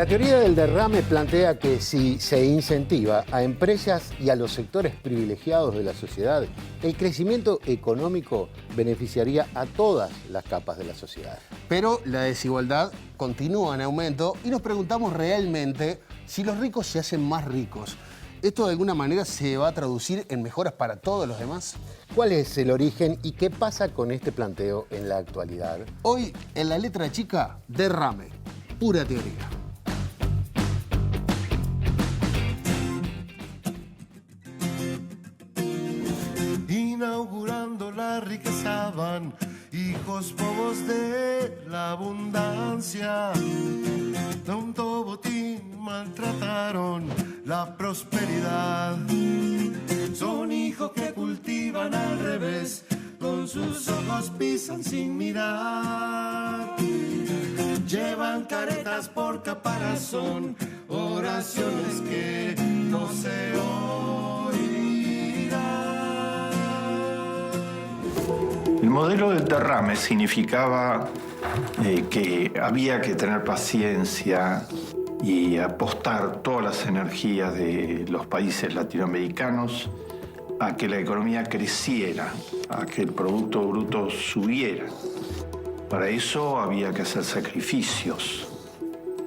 La teoría del derrame plantea que si se incentiva a empresas y a los sectores privilegiados de la sociedad, el crecimiento económico beneficiaría a todas las capas de la sociedad. Pero la desigualdad continúa en aumento y nos preguntamos realmente si los ricos se hacen más ricos. ¿Esto de alguna manera se va a traducir en mejoras para todos los demás? ¿Cuál es el origen y qué pasa con este planteo en la actualidad? Hoy, en la letra chica, derrame, pura teoría. Inaugurando la riqueza van hijos bobos de la abundancia. De un botín maltrataron la prosperidad. Son hijos que cultivan al revés, con sus ojos pisan sin mirar. Llevan caretas por caparazón, oraciones que no se oirán. El modelo del derrame significaba que había que tener paciencia y apostar todas las energías de los países latinoamericanos a que la economía creciera, a que el Producto Bruto subiera. Para eso había que hacer sacrificios.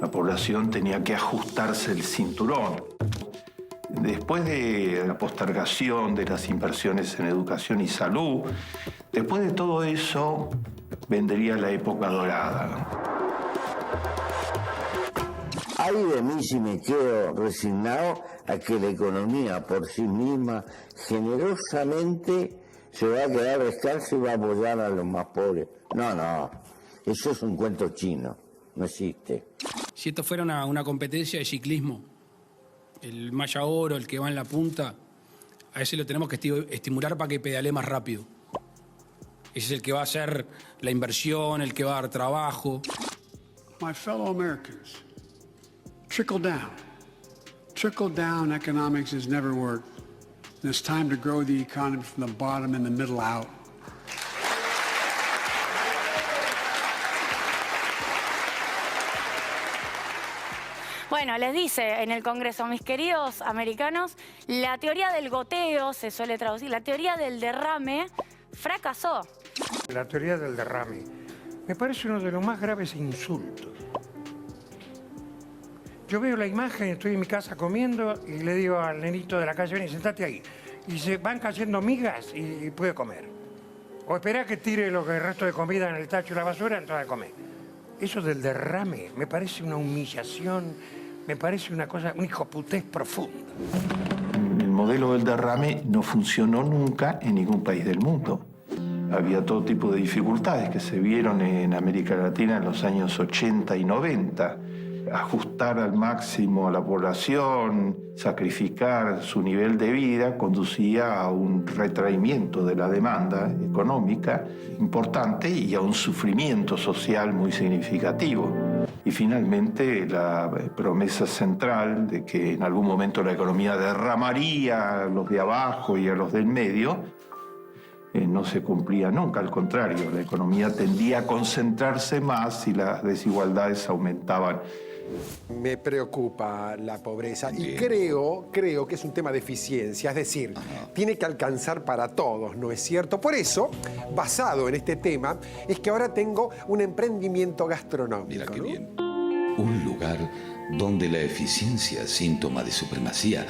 La población tenía que ajustarse el cinturón. Después de la postergación de las inversiones en educación y salud, después de todo eso, vendría la época dorada. Ay de mí si me quedo resignado a que la economía por sí misma generosamente se va a quedar descalza y va a apoyar a los más pobres. No, eso es un cuento chino, no existe. Si esto fuera una competencia de ciclismo, el malla oro, el que va en la punta, a ese lo tenemos que estimular para que pedalee más rápido. Ese es el que va a hacer la inversión, el que va a dar trabajo. My fellow Americans, trickle down. Trickle down economics has never worked. And it's time to grow the economy from the bottom and the middle out. Bueno, les dice en el Congreso, mis queridos americanos, la teoría del goteo, se suele traducir, la teoría del derrame fracasó. La teoría del derrame me parece uno de los más graves insultos. Yo veo la imagen, estoy en mi casa comiendo y le digo al nenito de la calle, ven, sentate ahí. Y se van cayendo migas y puede comer. O espera que tire el resto de comida en el tacho de la basura, entonces come. Eso del derrame me parece una humillación, me parece una cosa, un hijoputés profundo. El modelo del derrame no funcionó nunca en ningún país del mundo. Había todo tipo de dificultades que se vieron en América Latina en los años 80 y 90. Ajustar al máximo a la población, sacrificar su nivel de vida, conducía a un retraimiento de la demanda económica importante y a un sufrimiento social muy significativo. Y finalmente la promesa central de que en algún momento la economía derramaría a los de abajo y a los del medio, no se cumplía nunca, al contrario, la economía tendía a concentrarse más y las desigualdades aumentaban. Me preocupa la pobreza y creo que es un tema de eficiencia, es decir, tiene que alcanzar para todos, ¿no es cierto? Por eso, basado en este tema, es que ahora tengo un emprendimiento gastronómico. Mira qué bien. Un lugar donde la eficiencia, síntoma de supremacía,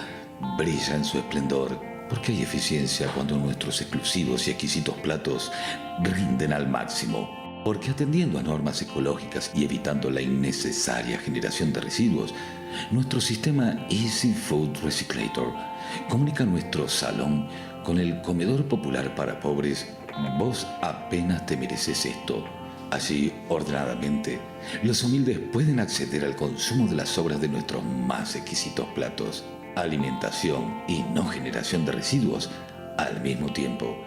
brilla en su esplendor. Porque hay eficiencia cuando nuestros exclusivos y exquisitos platos rinden al máximo. Porque atendiendo a normas ecológicas y evitando la innecesaria generación de residuos, nuestro sistema Easy Food Recyclator comunica nuestro salón con el comedor popular para pobres. Vos apenas te mereces esto. Allí, ordenadamente, los humildes pueden acceder al consumo de las sobras de nuestros más exquisitos platos. Alimentación y no generación de residuos al mismo tiempo.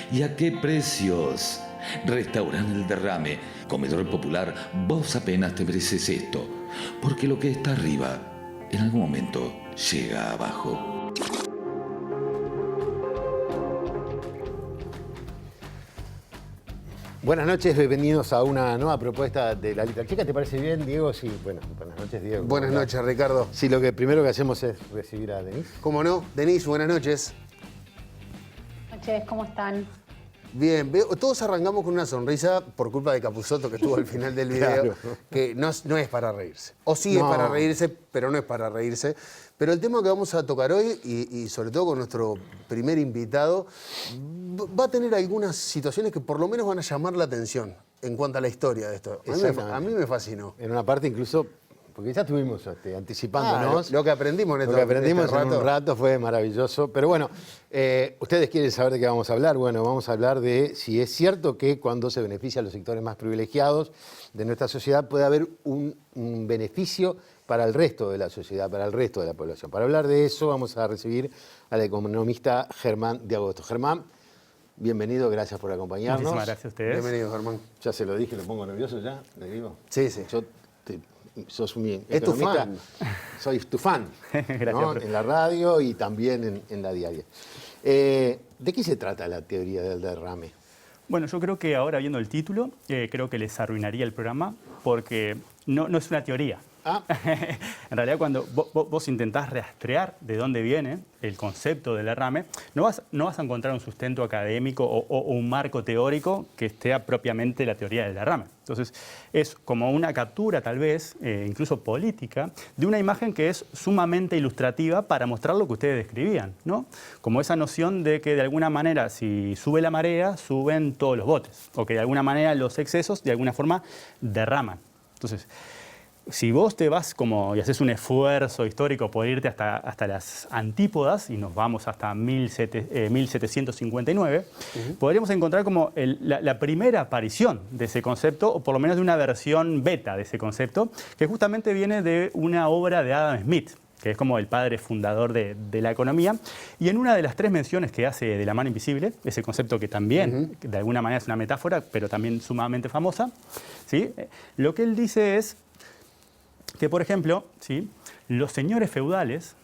¿Y a qué precios? Restaurante El Derrame, comedor popular, vos apenas te mereces esto, porque lo que está arriba, en algún momento, llega abajo. Buenas noches, bienvenidos a una nueva propuesta de La Letra Chica. ¿Te parece bien, Diego? Sí, bueno, buenas noches, Diego. Buenas noches, Ricardo. Sí, lo que primero que hacemos es recibir a Denise. ¿Cómo no? Denise, buenas noches. Buenas noches, ¿cómo están? Bien, todos arrancamos con una sonrisa por culpa de Capusotto que estuvo al final del video, claro, que no es para reírse. O sí es para reírse, pero no es para reírse. Pero el tema que vamos a tocar hoy, y sobre todo con nuestro primer invitado, va a tener algunas situaciones que por lo menos van a llamar la atención en cuanto a la historia de esto. A mí me fascinó. En una parte incluso, porque ya estuvimos anticipándonos. Lo que aprendimos en Lo que aprendimos en un rato fue maravilloso. Pero bueno, ¿ustedes quieren saber de qué vamos a hablar? Bueno, vamos a hablar de si es cierto que cuando se beneficia a los sectores más privilegiados de nuestra sociedad puede haber un beneficio para el resto de la sociedad, para el resto de la población. Para hablar de eso vamos a recibir al economista Germán de Agosto. Germán, bienvenido, gracias por acompañarnos. Muchísimas gracias a ustedes. Bienvenido, Germán. Ya se lo dije, lo pongo nervioso ya, ¿le digo? Sí, sí. Sos mi es economista. Tu fan. Soy tu fan. Gracias, ¿no? En la radio y también en la diaria. ¿De qué se trata la teoría del derrame? Bueno, yo creo que ahora viendo el título, creo que les arruinaría el programa porque no es una teoría. En realidad, cuando vos intentás rastrear de dónde viene el concepto del derrame, no vas a encontrar un sustento académico o un marco teórico que esté propiamente la teoría del derrame. Entonces, es como una captura, tal vez, incluso política, de una imagen que es sumamente ilustrativa para mostrar lo que ustedes describían, ¿no? Como esa noción de que, de alguna manera, si sube la marea, suben todos los botes, o que de alguna manera los excesos, de alguna forma, derraman. Entonces, si vos te vas y haces un esfuerzo histórico por irte hasta las antípodas, y nos vamos hasta 1759, podríamos encontrar como la primera aparición de ese concepto, o por lo menos de una versión beta de ese concepto, que justamente viene de una obra de Adam Smith, que es como el padre fundador de la economía, y en una de las 3 menciones que hace de la mano invisible, ese concepto que también de alguna manera es una metáfora, pero también sumamente famosa, ¿sí? Lo que él dice es que, por ejemplo, ¿sí?, los señores feudales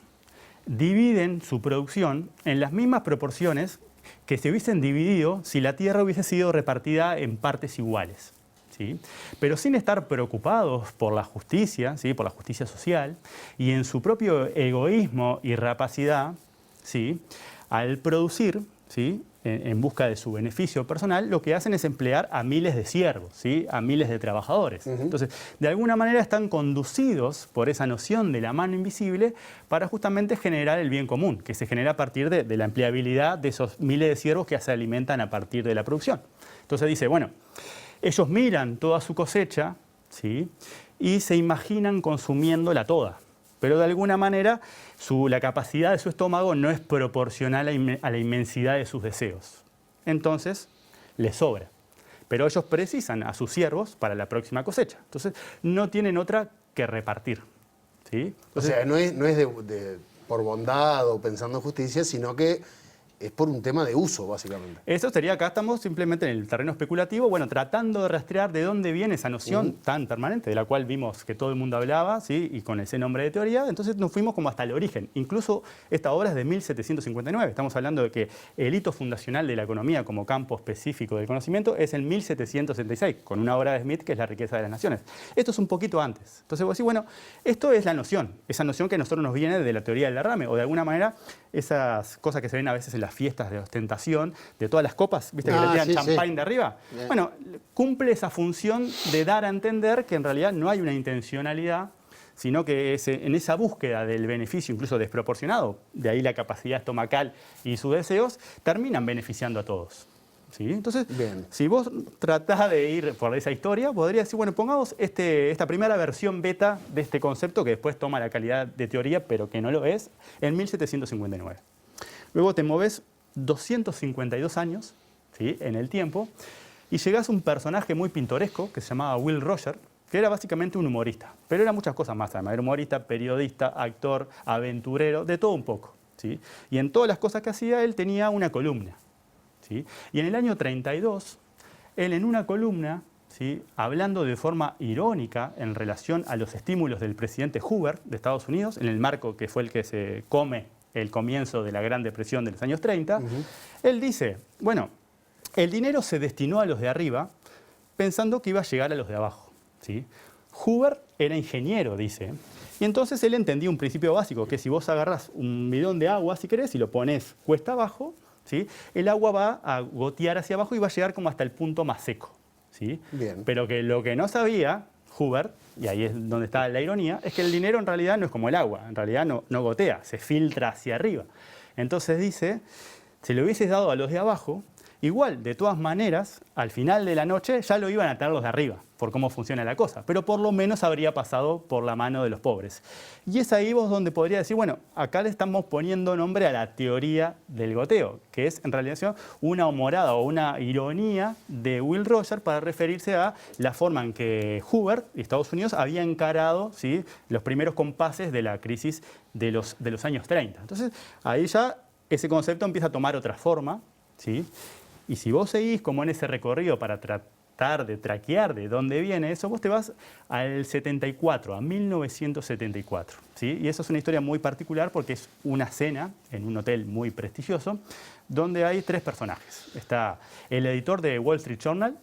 dividen su producción en las mismas proporciones que se hubiesen dividido si la tierra hubiese sido repartida en partes iguales, ¿sí? Pero sin estar preocupados por la justicia, ¿sí?, por la justicia social, y en su propio egoísmo y rapacidad, ¿sí?, al producir, ¿sí?, en busca de su beneficio personal, lo que hacen es emplear a miles de siervos, ¿sí?, a miles de trabajadores. Entonces, de alguna manera están conducidos por esa noción de la mano invisible para justamente generar el bien común, que se genera a partir de la empleabilidad de esos miles de siervos que se alimentan a partir de la producción. Entonces dice, bueno, ellos miran toda su cosecha, ¿sí?, y se imaginan consumiéndola toda. Pero de alguna manera la capacidad de su estómago no es proporcional a la inmensidad de sus deseos. Entonces, les sobra. Pero ellos precisan a sus siervos para la próxima cosecha. Entonces, no tienen otra que repartir, ¿sí? Entonces, o sea, no es por bondad o pensando en justicia, sino que es por un tema de uso, básicamente. Eso sería, acá estamos simplemente en el terreno especulativo, bueno, tratando de rastrear de dónde viene esa noción tan permanente, de la cual vimos que todo el mundo hablaba, ¿sí?, y con ese nombre de teoría. Entonces nos fuimos como hasta el origen. Incluso esta obra es de 1759. Estamos hablando de que el hito fundacional de la economía como campo específico del conocimiento es en 1776, con una obra de Smith que es La riqueza de las naciones. Esto es un poquito antes. Entonces vos decís, bueno, esto es la noción, esa noción que a nosotros nos viene de la teoría del derrame, o de alguna manera esas cosas que se ven a veces en las fiestas de ostentación, de todas las copas, ¿viste? Que le tiran champagne de arriba. Bien. Bueno, cumple esa función de dar a entender que en realidad no hay una intencionalidad, sino que en esa búsqueda del beneficio, incluso desproporcionado, de ahí la capacidad estomacal y sus deseos, terminan beneficiando a todos, ¿sí? Entonces, si vos tratás de ir por esa historia, podrías decir, bueno, pongamos esta primera versión beta de este concepto, que después toma la calidad de teoría, pero que no lo es, en 1759. Luego te moves 252 años, ¿sí?, en el tiempo, y llegás a un personaje muy pintoresco que se llamaba Will Rogers, que era básicamente un humorista, pero era muchas cosas más, además, era humorista, periodista, actor, aventurero, de todo un poco, ¿sí? Y en todas las cosas que hacía él tenía una columna, ¿sí? Y en el año 32, él en una columna, ¿sí?, hablando de forma irónica en relación a los estímulos del presidente Hoover de Estados Unidos, en el marco que fue el que se come el comienzo de la Gran Depresión de los años 30, él dice, bueno, el dinero se destinó a los de arriba pensando que iba a llegar a los de abajo, ¿sí? Hoover era ingeniero, dice, y entonces él entendía un principio básico, que si vos agarrás un bidón de agua, si querés, y lo pones cuesta abajo, ¿sí? El agua va a gotear hacia abajo y va a llegar como hasta el punto más seco, ¿sí? Bien. Pero que lo que no sabía Hoover, y ahí es donde está la ironía, es que el dinero en realidad no es como el agua, en realidad no gotea, se filtra hacia arriba. Entonces dice, si lo hubieses dado a los de abajo, igual, de todas maneras, al final de la noche ya lo iban a tener los de arriba, por cómo funciona la cosa, pero por lo menos habría pasado por la mano de los pobres. Y es ahí vos donde podría decir, bueno, acá le estamos poniendo nombre a la teoría del goteo, que es en realidad una humorada o una ironía de Will Rogers para referirse a la forma en que Hoover y Estados Unidos había encarado, ¿sí?, los primeros compases de la crisis de los años 30. Entonces, ahí ya ese concepto empieza a tomar otra forma, ¿sí? Y si vos seguís como en ese recorrido para tratar de traquear de dónde viene eso, vos te vas al 74, a 1974. ¿Sí? Y eso es una historia muy particular porque es una cena en un hotel muy prestigioso donde hay tres personajes. Está el editor de Wall Street Journal,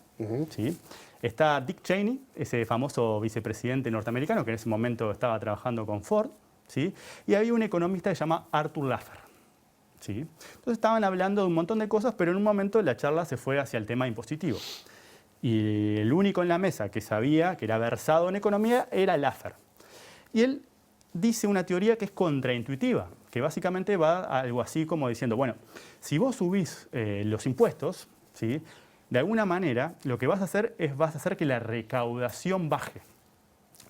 ¿sí? Está Dick Cheney, ese famoso vicepresidente norteamericano que en ese momento estaba trabajando con Ford, ¿sí? Y había un economista que se llama Arthur Laffer. ¿Sí? Entonces estaban hablando de un montón de cosas, pero en un momento la charla se fue hacia el tema impositivo. Y el único en la mesa que sabía, que era versado en economía, era Laffer. Y él dice una teoría que es contraintuitiva, que básicamente va a algo así como diciendo, bueno, si vos subís los impuestos, ¿sí?, de alguna manera lo que vas a hacer es que la recaudación baje,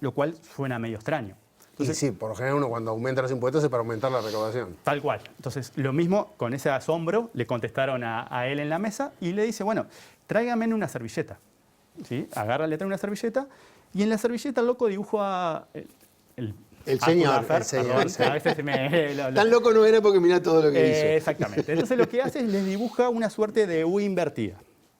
lo cual suena medio extraño. Entonces, y sí, por lo general uno cuando aumenta los impuestos es para aumentar la recaudación. Tal cual. Entonces, lo mismo, con ese asombro, le contestaron a él en la mesa y le dice, bueno, tráigame una servilleta. ¿Sí? Agarra, le trae una servilleta y en la servilleta el loco dibuja el señor. Sí. A veces Tan loco no era porque mira todo lo que hizo. Exactamente. Entonces, lo que hace es les dibuja una suerte de U invertida.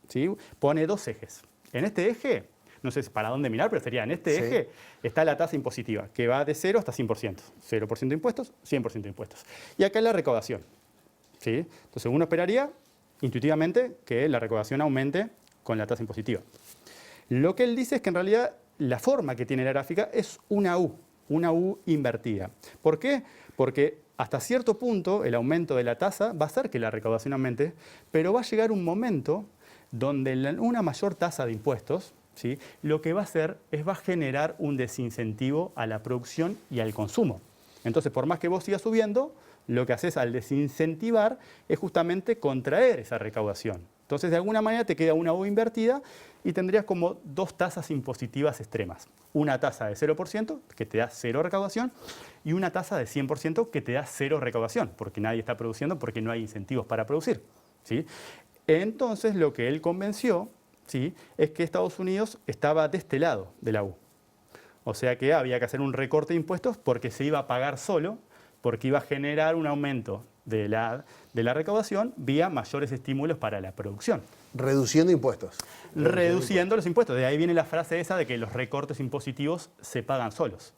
¿Sí? Pone dos ejes. En este eje, no sé para dónde mirar, pero sería en este eje, está la tasa impositiva, que va de 0 hasta 100%. 0% de impuestos, 100% de impuestos. Y acá es la recaudación. ¿Sí? Entonces uno esperaría, intuitivamente, que la recaudación aumente con la tasa impositiva. Lo que él dice es que en realidad la forma que tiene la gráfica es una U invertida. ¿Por qué? Porque hasta cierto punto el aumento de la tasa va a hacer que la recaudación aumente, pero va a llegar un momento donde una mayor tasa de impuestos, ¿sí?, lo que va a hacer es va a generar un desincentivo a la producción y al consumo. Entonces, por más que vos sigas subiendo, lo que haces al desincentivar es justamente contraer esa recaudación. Entonces, de alguna manera te queda una U invertida y tendrías como dos tasas impositivas extremas. Una tasa de 0%, que te da 0 recaudación, y una tasa de 100% que te da 0 recaudación, porque nadie está produciendo, porque no hay incentivos para producir, ¿sí? Entonces, lo que él convenció, ¿sí?, es que Estados Unidos estaba de este lado de la U. O sea que había que hacer un recorte de impuestos porque se iba a pagar solo, porque iba a generar un aumento de la recaudación vía mayores estímulos para la producción. Reduciendo impuestos. Reduciendo los impuestos. De ahí viene la frase esa de que los recortes impositivos se pagan solos.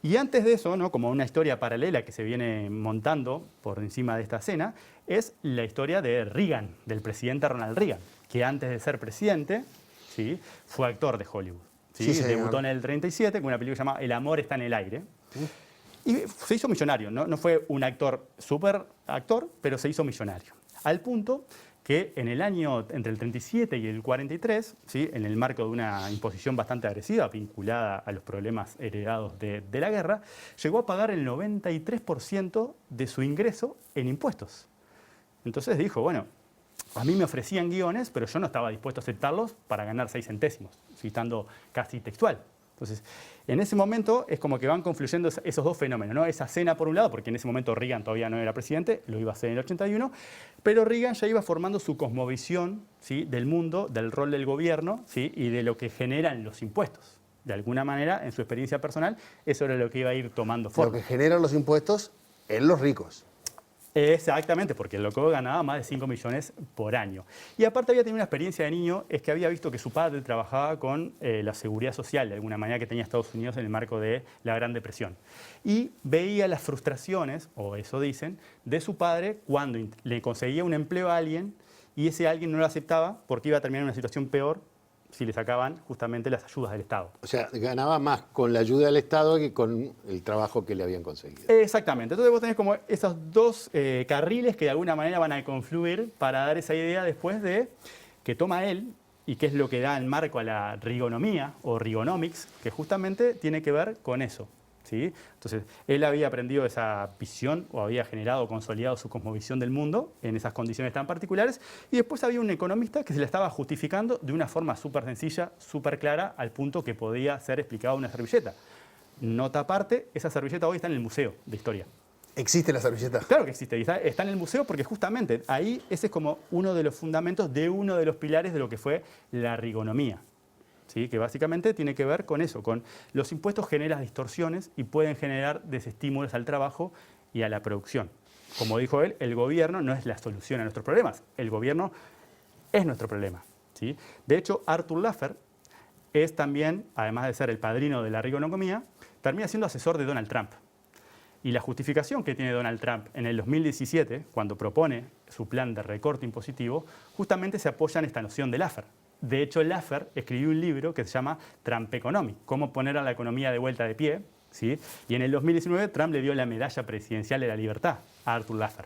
Y antes de eso, ¿no?, como una historia paralela que se viene montando por encima de esta cena, es la historia de Reagan, del presidente Ronald Reagan, que antes de ser presidente, ¿sí?, fue actor de Hollywood. ¿Sí? Debutó en el 37 con una película llamada El amor está en el aire. Y se hizo millonario, ¿no? No fue un actor súper actor, pero se hizo millonario. Al punto que en el año entre el 37 y el 43, ¿sí?, en el marco de una imposición bastante agresiva vinculada a los problemas heredados de la guerra, llegó a pagar el 93% de su ingreso en impuestos. Entonces dijo, bueno, a mí me ofrecían guiones, pero yo no estaba dispuesto a aceptarlos para ganar 6 centésimos, citando casi textual. Entonces, en ese momento es como que van confluyendo esos dos fenómenos, ¿no? Esa cena por un lado, porque en ese momento Reagan todavía no era presidente, lo iba a hacer en el 81, pero Reagan ya iba formando su cosmovisión, ¿sí?, del mundo, del rol del gobierno, ¿sí?, y de lo que generan los impuestos. De alguna manera, en su experiencia personal, eso era lo que iba a ir tomando forma. Lo que generan los impuestos en los ricos. Exactamente, porque el loco ganaba más de 5 millones por año. Y aparte había tenido una experiencia de niño, es que había visto que su padre trabajaba con la seguridad social, de alguna manera, que tenía Estados Unidos en el marco de la Gran Depresión. Y veía las frustraciones, o eso dicen, de su padre cuando le conseguía un empleo a alguien y ese alguien no lo aceptaba porque iba a terminar en una situación peor, si le sacaban justamente las ayudas del Estado. O sea, ganaba más con la ayuda del Estado que con el trabajo que le habían conseguido. Exactamente. Entonces vos tenés como esos dos carriles que de alguna manera van a confluir para dar esa idea después de que toma él y que es lo que da el marco a la rigonomía o rigonomics, que justamente tiene que ver con eso. ¿Sí? Entonces, él había aprendido esa visión o había generado, consolidado su cosmovisión del mundo en esas condiciones tan particulares, y después había un economista que se la estaba justificando de una forma súper sencilla, súper clara, al punto que podía ser explicado en una servilleta. Nota aparte, esa servilleta hoy está en el Museo de Historia. ¿Existe la servilleta? Claro que existe, y está en el museo porque justamente ahí ese es como uno de los fundamentos de uno de los pilares de lo que fue la rigonomía. ¿Sí? Que básicamente tiene que ver con eso, con los impuestos generan distorsiones y pueden generar desestímulos al trabajo y a la producción. Como dijo él, el gobierno no es la solución a nuestros problemas, el gobierno es nuestro problema. ¿Sí? De hecho, Arthur Laffer es también, además de ser el padrino de la rigonomía, termina siendo asesor de Donald Trump. Y la justificación que tiene Donald Trump en el 2017, cuando propone su plan de recorte impositivo, justamente se apoya en esta noción de Laffer. De hecho, Laffer escribió un libro que se llama Trumpeconomics, cómo poner a la economía de vuelta de pie, ¿sí? Y en el 2019 Trump le dio la medalla presidencial de la libertad a Arthur Laffer.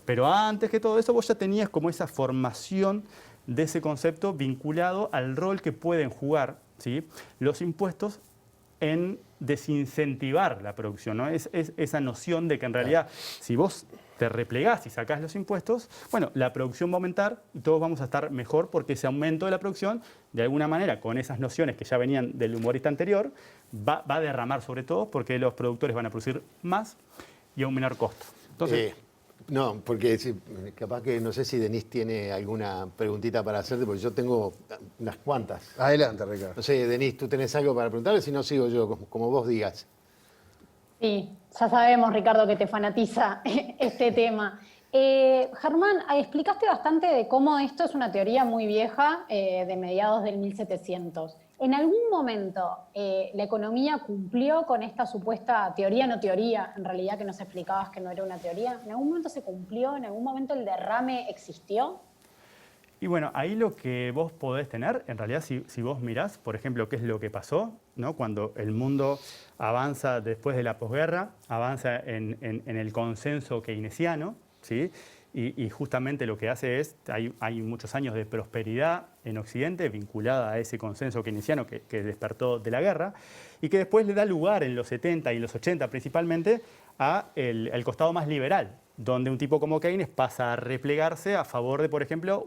Pero antes que todo eso, vos ya tenías como esa formación de ese concepto vinculado al rol que pueden jugar, ¿sí?, los impuestos en desincentivar la producción, ¿no? Es esa noción de que en realidad, si vos te replegás y sacás los impuestos, bueno, la producción va a aumentar y todos vamos a estar mejor porque ese aumento de la producción, de alguna manera, con esas nociones que ya venían del humorista anterior, va a derramar sobre todo porque los productores van a producir más y a un menor costo. Entonces, no, porque capaz que no sé si Denise tiene alguna preguntita para hacerte, porque yo tengo unas cuantas. Adelante, Ricardo. No sé, Denise, ¿tú tenés algo para preguntarle? Si no, sigo yo, como vos digas. Sí, ya sabemos, Ricardo, que te fanatiza este tema. Germán, explicaste bastante de cómo esto es una teoría muy vieja, de mediados del 1700. ¿En algún momento la economía cumplió con esta supuesta teoría, no teoría, en realidad que nos explicabas que no era una teoría? ¿En algún momento se cumplió? ¿En algún momento el derrame existió? y bueno, ahí lo que vos podés tener, en realidad, si vos mirás, por ejemplo, qué es lo que pasó, ¿no? Cuando el mundo avanza después de la posguerra, avanza en el consenso keynesiano, ¿sí? Y justamente lo que hace es, hay muchos años de prosperidad en Occidente vinculada a ese consenso keynesiano que despertó de la guerra y que después le da lugar en los 70 y los 80 principalmente al costado más liberal, donde un tipo como Keynes pasa a replegarse a favor de, por ejemplo,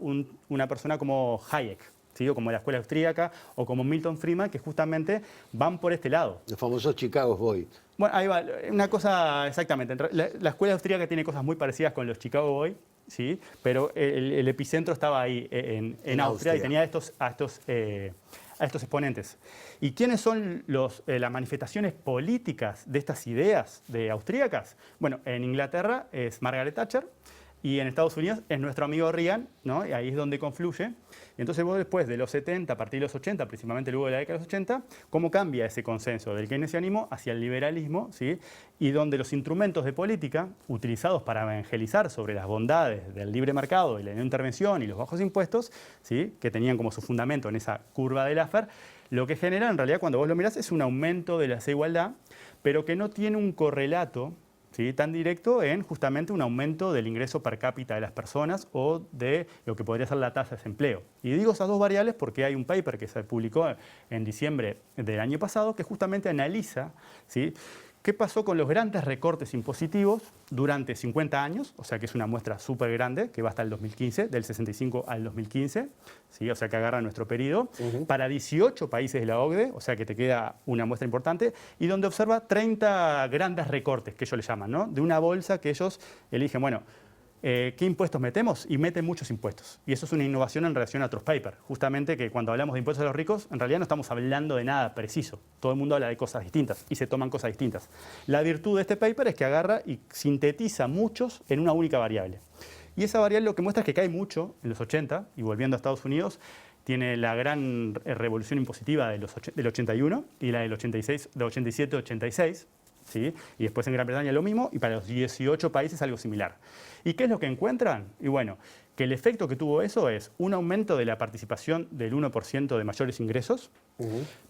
una persona como Hayek, ¿sí? O como la escuela austríaca o como Milton Friedman, que justamente van por este lado. Los famosos Chicago Boys. Bueno, ahí va, una cosa exactamente. La escuela austríaca tiene cosas muy parecidas con los Chicago Boys, ¿sí? Pero el epicentro estaba ahí en Austria y tenía a estos exponentes. ¿Y quiénes son las manifestaciones políticas de estas ideas austríacas? Bueno, en Inglaterra es Margaret Thatcher y en Estados Unidos es nuestro amigo Reagan, ¿no? Y ahí es donde confluye. Y entonces vos después de los 70, a partir de los 80, principalmente luego de la década de los 80, cómo cambia ese consenso del keynesianismo hacia el liberalismo, ¿sí? Y donde los instrumentos de política utilizados para evangelizar sobre las bondades del libre mercado y la no intervención y los bajos impuestos, ¿sí? Que tenían como su fundamento en esa curva de Laffer, lo que genera en realidad cuando vos lo mirás es un aumento de la desigualdad, pero que no tiene un correlato, ¿sí? Tan directo en justamente un aumento del ingreso per cápita de las personas o de lo que podría ser la tasa de desempleo. Y digo esas dos variables porque hay un paper que se publicó en diciembre del año pasado que justamente analiza, ¿sí? ¿Qué pasó con los grandes recortes impositivos durante 50 años? O sea que es una muestra súper grande, que va hasta el 2015, del 65 al 2015, ¿sí? O sea que agarra nuestro periodo, para 18 países de la OCDE, o sea que te queda una muestra importante, y donde observa 30 grandes recortes, que ellos le llaman, ¿no? De una bolsa que ellos eligen, bueno, ¿qué impuestos metemos? Y meten muchos impuestos. Y eso es una innovación en relación a otros papers. Justamente que cuando hablamos de impuestos a los ricos, en realidad no estamos hablando de nada preciso. Todo el mundo habla de cosas distintas y se toman cosas distintas. La virtud de este paper es que agarra y sintetiza muchos en una única variable. Y esa variable lo que muestra es que cae mucho en los 80, y volviendo a Estados Unidos, tiene la gran revolución impositiva del 81 y la del 87-86. ¿Sí? Y después en Gran Bretaña lo mismo, y para los 18 países algo similar. ¿Y qué es lo que encuentran? Y bueno, que el efecto que tuvo eso es un aumento de la participación del 1% de mayores ingresos,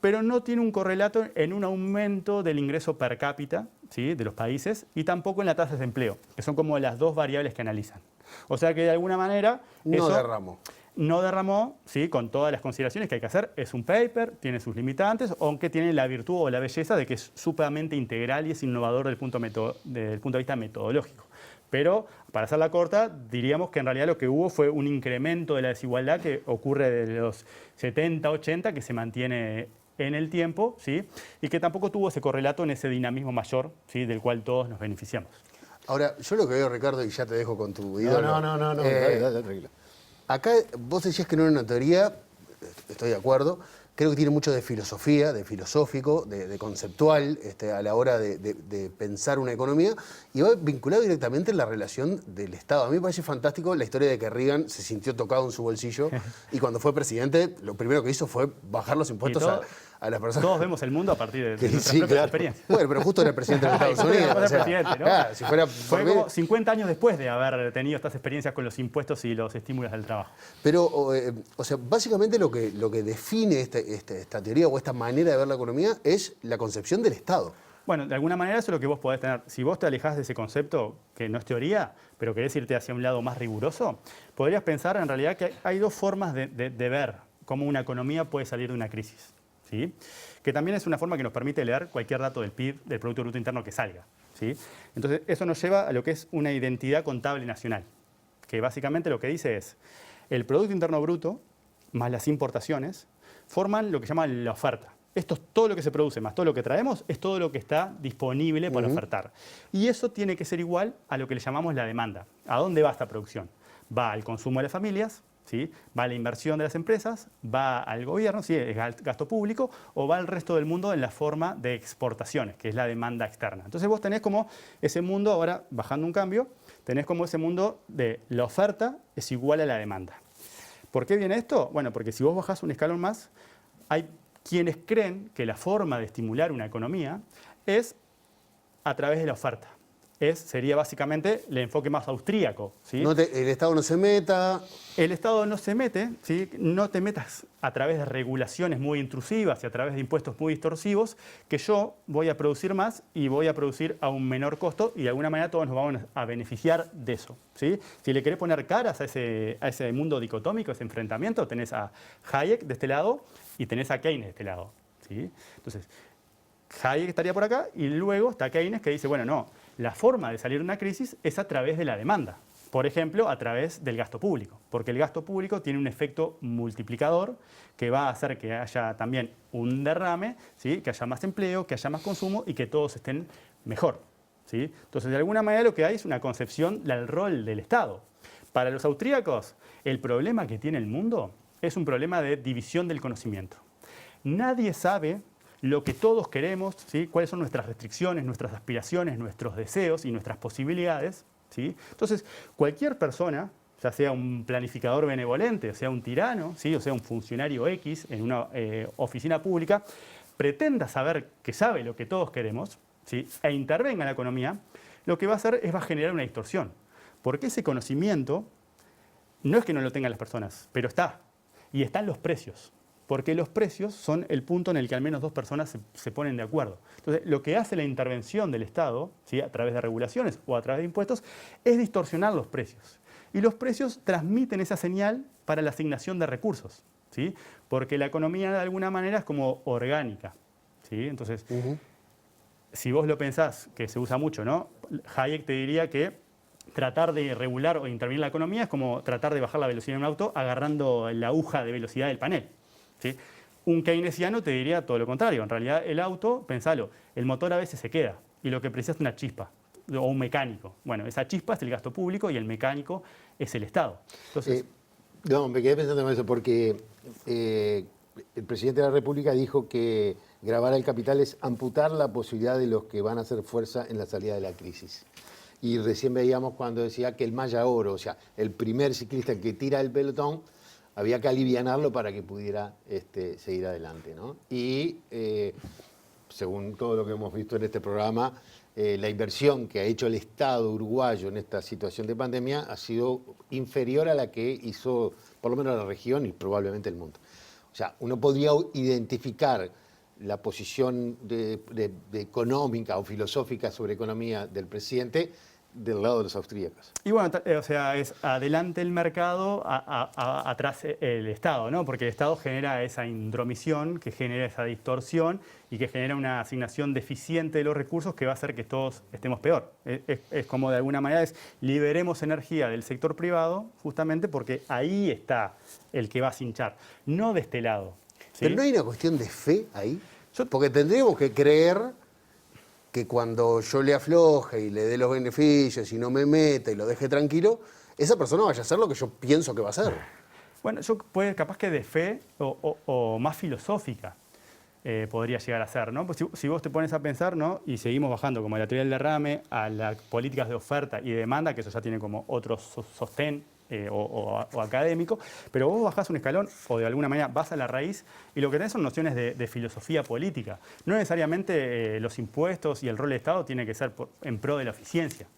pero no tiene un correlato en un aumento del ingreso per cápita, ¿sí?, de los países, y tampoco en las tasas de empleo, que son como las dos variables que analizan. O sea que de alguna manera no derramó, ¿sí?, con todas las consideraciones que hay que hacer. Es un paper, tiene sus limitantes, aunque tiene la virtud o la belleza de que es sumamente integral y es innovador desde el punto de vista metodológico. Pero, para hacerla corta, diríamos que en realidad lo que hubo fue un incremento de la desigualdad que ocurre de los 70, 80, que se mantiene en el tiempo, ¿sí?, y que tampoco tuvo ese correlato en ese dinamismo mayor, ¿sí?, del cual todos nos beneficiamos. Ahora, yo lo que veo, Ricardo, y ya te dejo con tu ídolo. No, dale, tranquilo. Acá vos decías que no era una teoría, estoy de acuerdo, creo que tiene mucho de filosofía, de filosófico, de conceptual a la hora de pensar una economía, y va vinculado directamente en la relación del Estado. A mí me parece fantástico la historia de que Reagan se sintió tocado en su bolsillo y cuando fue presidente lo primero que hizo fue bajar los impuestos a las personas. Todos vemos el mundo a partir de nuestras propias experiencias. Bueno, pero justo era el presidente de Estados Unidos. O sea, presidente, ¿no? Claro, si fuera fue como 50 años después de haber tenido estas experiencias con los impuestos y los estímulos del trabajo. Pero, o sea, básicamente lo que define esta teoría o esta manera de ver la economía es la concepción del Estado. Bueno, de alguna manera eso es lo que vos podés tener. Si vos te alejás de ese concepto, que no es teoría, pero querés irte hacia un lado más riguroso, podrías pensar en realidad que hay dos formas de ver cómo una economía puede salir de una crisis, ¿sí?, que también es una forma que nos permite leer cualquier dato del PIB, del Producto Bruto Interno que salga, ¿sí? Entonces, eso nos lleva a lo que es una identidad contable nacional, que básicamente lo que dice es, el Producto Interno Bruto más las importaciones forman lo que llaman la oferta. Esto es todo lo que se produce, más todo lo que traemos, es todo lo que está disponible para ofertar. Y eso tiene que ser igual a lo que le llamamos la demanda. ¿A dónde va esta producción? Va al consumo de las familias, ¿sí?, va a la inversión de las empresas, va al gobierno, ¿sí?, es gasto público, o va al resto del mundo en la forma de exportaciones, que es la demanda externa. Entonces vos tenés como ese mundo, ahora bajando un cambio, tenés como ese mundo de la oferta es igual a la demanda. ¿Por qué viene esto? Bueno, porque si vos bajás un escalón más, hay quienes creen que la forma de estimular una economía es a través de la oferta. Sería básicamente el enfoque más austríaco, ¿sí? El Estado no se meta. El Estado no se mete, ¿sí?, no te metas a través de regulaciones muy intrusivas y a través de impuestos muy distorsivos, que yo voy a producir más y voy a producir a un menor costo y de alguna manera todos nos vamos a beneficiar de eso, ¿sí? Si le querés poner caras a ese mundo dicotómico, ese enfrentamiento, tenés a Hayek de este lado y tenés a Keynes de este lado, ¿sí? Entonces, Hayek estaría por acá y luego está Keynes que dice, bueno, no, la forma de salir de una crisis es a través de la demanda. Por ejemplo, a través del gasto público, porque el gasto público tiene un efecto multiplicador que va a hacer que haya también un derrame, ¿sí?, que haya más empleo, que haya más consumo y que todos estén mejor, ¿sí? Entonces, de alguna manera lo que hay es una concepción del rol del Estado. Para los austríacos, el problema que tiene el mundo es un problema de división del conocimiento. Nadie sabe lo que todos queremos, ¿sí?, cuáles son nuestras restricciones, nuestras aspiraciones, nuestros deseos y nuestras posibilidades, ¿sí? Entonces, cualquier persona, ya sea un planificador benevolente, o sea un tirano, ¿sí?, o sea un funcionario X en una oficina pública, pretenda saber que sabe lo que todos queremos, ¿sí?, e intervenga en la economía, lo que va a hacer es va a generar una distorsión. Porque ese conocimiento no es que no lo tengan las personas, pero está. Y están los precios. Porque los precios son el punto en el que al menos dos personas se ponen de acuerdo. Entonces, lo que hace la intervención del Estado, ¿sí?, a través de regulaciones o a través de impuestos, es distorsionar los precios. Y los precios transmiten esa señal para la asignación de recursos, ¿sí?, porque la economía de alguna manera es como orgánica, ¿sí? Entonces, si vos lo pensás, que se usa mucho, ¿no?, Hayek te diría que tratar de regular o intervenir en la economía es como tratar de bajar la velocidad de un auto agarrando la aguja de velocidad del panel, ¿sí? Un keynesiano te diría todo lo contrario. En realidad, el auto, pensalo, el motor a veces se queda y lo que precisa es una chispa o un mecánico. Bueno, esa chispa es el gasto público y el mecánico es el Estado. Entonces, no, me quedé pensando en eso porque el presidente de la República dijo que grabar el capital es amputar la posibilidad de los que van a hacer fuerza en la salida de la crisis. Y recién veíamos cuando decía que el Maya Oro, o sea, el primer ciclista que tira el pelotón, había que alivianarlo para que pudiera seguir adelante, ¿no? Y según todo lo que hemos visto en este programa, la inversión que ha hecho el Estado uruguayo en esta situación de pandemia ha sido inferior a la que hizo por lo menos la región y probablemente el mundo. O sea, uno podría identificar la posición económica o filosófica sobre economía del presidente del lado de los austríacos. Y bueno, o sea, es adelante el mercado, atrás el Estado, ¿no? Porque el Estado genera esa intromisión, que genera esa distorsión y que genera una asignación deficiente de los recursos que va a hacer que todos estemos peor. Es como de alguna manera liberemos energía del sector privado justamente porque ahí está el que va a cinchar, no de este lado. ¿Sí? Pero no hay una cuestión de fe ahí, porque tendríamos que creer que cuando yo le afloje y le dé los beneficios y no me meta y lo deje tranquilo, esa persona vaya a hacer lo que yo pienso que va a hacer. Bueno, yo capaz que de fe o más filosófica podría llegar a ser, ¿no? Pues si vos te pones a pensar, ¿no? Y seguimos bajando como la teoría del derrame a las políticas de oferta y de demanda, que eso ya tiene como otro sostén o académico, pero vos bajás un escalón o de alguna manera vas a la raíz y lo que tenés son nociones de filosofía política. No necesariamente los impuestos y el rol del Estado tiene que ser en pro de la eficiencia,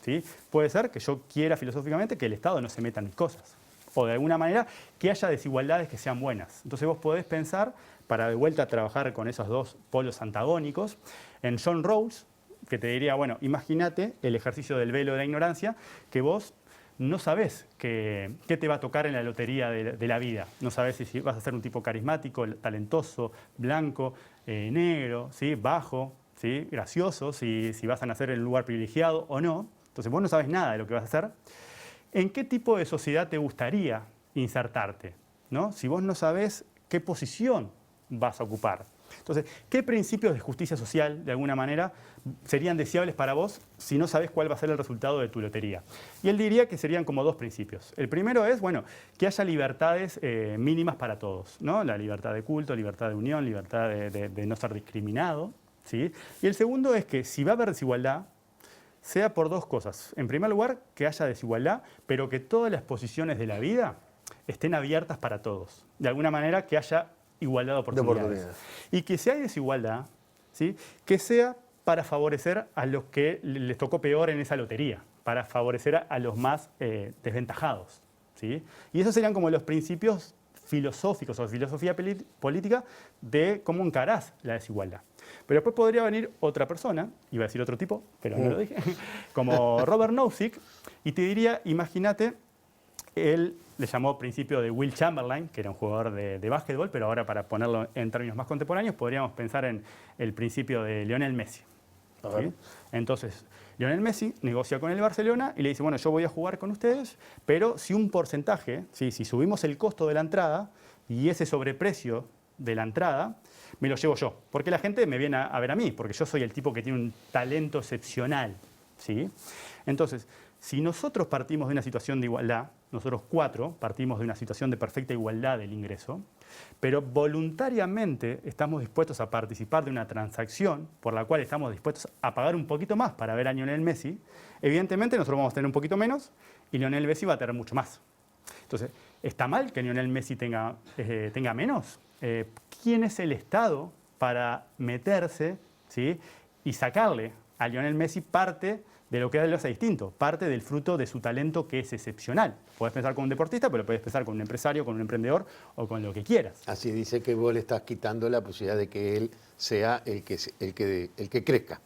¿sí? Puede ser que yo quiera filosóficamente que el Estado no se meta en mis cosas o de alguna manera que haya desigualdades que sean buenas. Entonces vos podés pensar, para de vuelta trabajar con esos dos polos antagónicos, en John Rawls, que te diría, bueno, imagínate el ejercicio del velo de la ignorancia, que vos no sabés qué te va a tocar en la lotería de la vida. No sabés si vas a ser un tipo carismático, talentoso, blanco, negro, ¿sí? Bajo, ¿sí? Gracioso, si vas a nacer en un lugar privilegiado o no. Entonces vos no sabés nada de lo que vas a hacer. ¿En qué tipo de sociedad te gustaría insertarte, ¿no? Si vos no sabés qué posición vas a ocupar. Entonces, ¿qué principios de justicia social, de alguna manera, serían deseables para vos si no sabés cuál va a ser el resultado de tu lotería? Y él diría que serían como dos principios. El primero es, bueno, que haya libertades mínimas para todos, ¿no? La libertad de culto, libertad de unión, libertad de no ser discriminado, ¿sí? Y el segundo es que si va a haber desigualdad, sea por dos cosas. En primer lugar, que haya desigualdad, pero que todas las posiciones de la vida estén abiertas para todos. De alguna manera, que haya igualdad de oportunidades. Y que si hay desigualdad, ¿sí? Que sea para favorecer a los que les tocó peor en esa lotería, para favorecer a los más desventajados, ¿sí? Y esos serían como los principios filosóficos o filosofía política de cómo encarás la desigualdad. Pero después podría venir otra persona, iba a decir otro tipo, pero no lo dije, como Robert Nozick, y te diría, imagínate, él le llamó principio de Will Chamberlain, que era un jugador de básquetbol, pero ahora para ponerlo en términos más contemporáneos, podríamos pensar en el principio de Lionel Messi. ¿Sí? Entonces, Lionel Messi negocia con el Barcelona y le dice, bueno, yo voy a jugar con ustedes, pero si un porcentaje, ¿sí? Si subimos el costo de la entrada y ese sobreprecio de la entrada, me lo llevo yo. Porque la gente me viene a ver a mí, porque yo soy el tipo que tiene un talento excepcional, ¿sí? Entonces, si nosotros partimos de una situación de igualdad, nosotros cuatro partimos de una situación de perfecta igualdad del ingreso, pero voluntariamente estamos dispuestos a participar de una transacción por la cual estamos dispuestos a pagar un poquito más para ver a Lionel Messi, evidentemente nosotros vamos a tener un poquito menos y Lionel Messi va a tener mucho más. Entonces, ¿está mal que Lionel Messi tenga menos? ¿Quién es el Estado para meterse, ¿sí? Y sacarle a Lionel Messi parte de lo que lo hace distinto, parte del fruto de su talento que es excepcional? Puedes pensar con un deportista, pero puedes pensar con un empresario, con un emprendedor o con lo que quieras. Así dice que vos le estás quitando la posibilidad de que él sea el que crezca.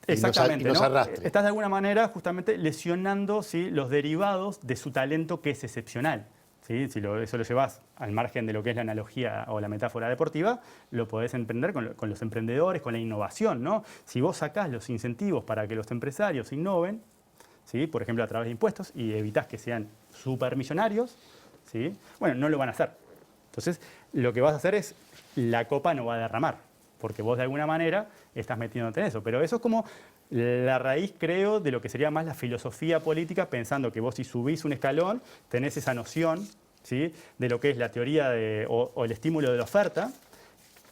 Exactamente, y nos arrastre. Estás de alguna manera justamente lesionando, ¿sí? Los derivados de su talento que es excepcional. ¿Sí? Si eso lo llevas al margen de lo que es la analogía o la metáfora deportiva, lo podés emprender con los emprendedores, con la innovación, ¿no? Si vos sacás los incentivos para que los empresarios innoven, ¿sí? Por ejemplo a través de impuestos, y evitás que sean supermillonarios, ¿sí? Bueno, no lo van a hacer. Entonces, lo que vas a hacer es, la copa no va a derramar, porque vos de alguna manera estás metiéndote en eso. Pero eso es como la raíz, creo, de lo que sería más la filosofía política, pensando que vos si subís un escalón tenés esa noción, ¿sí? De lo que es la teoría o el estímulo de la oferta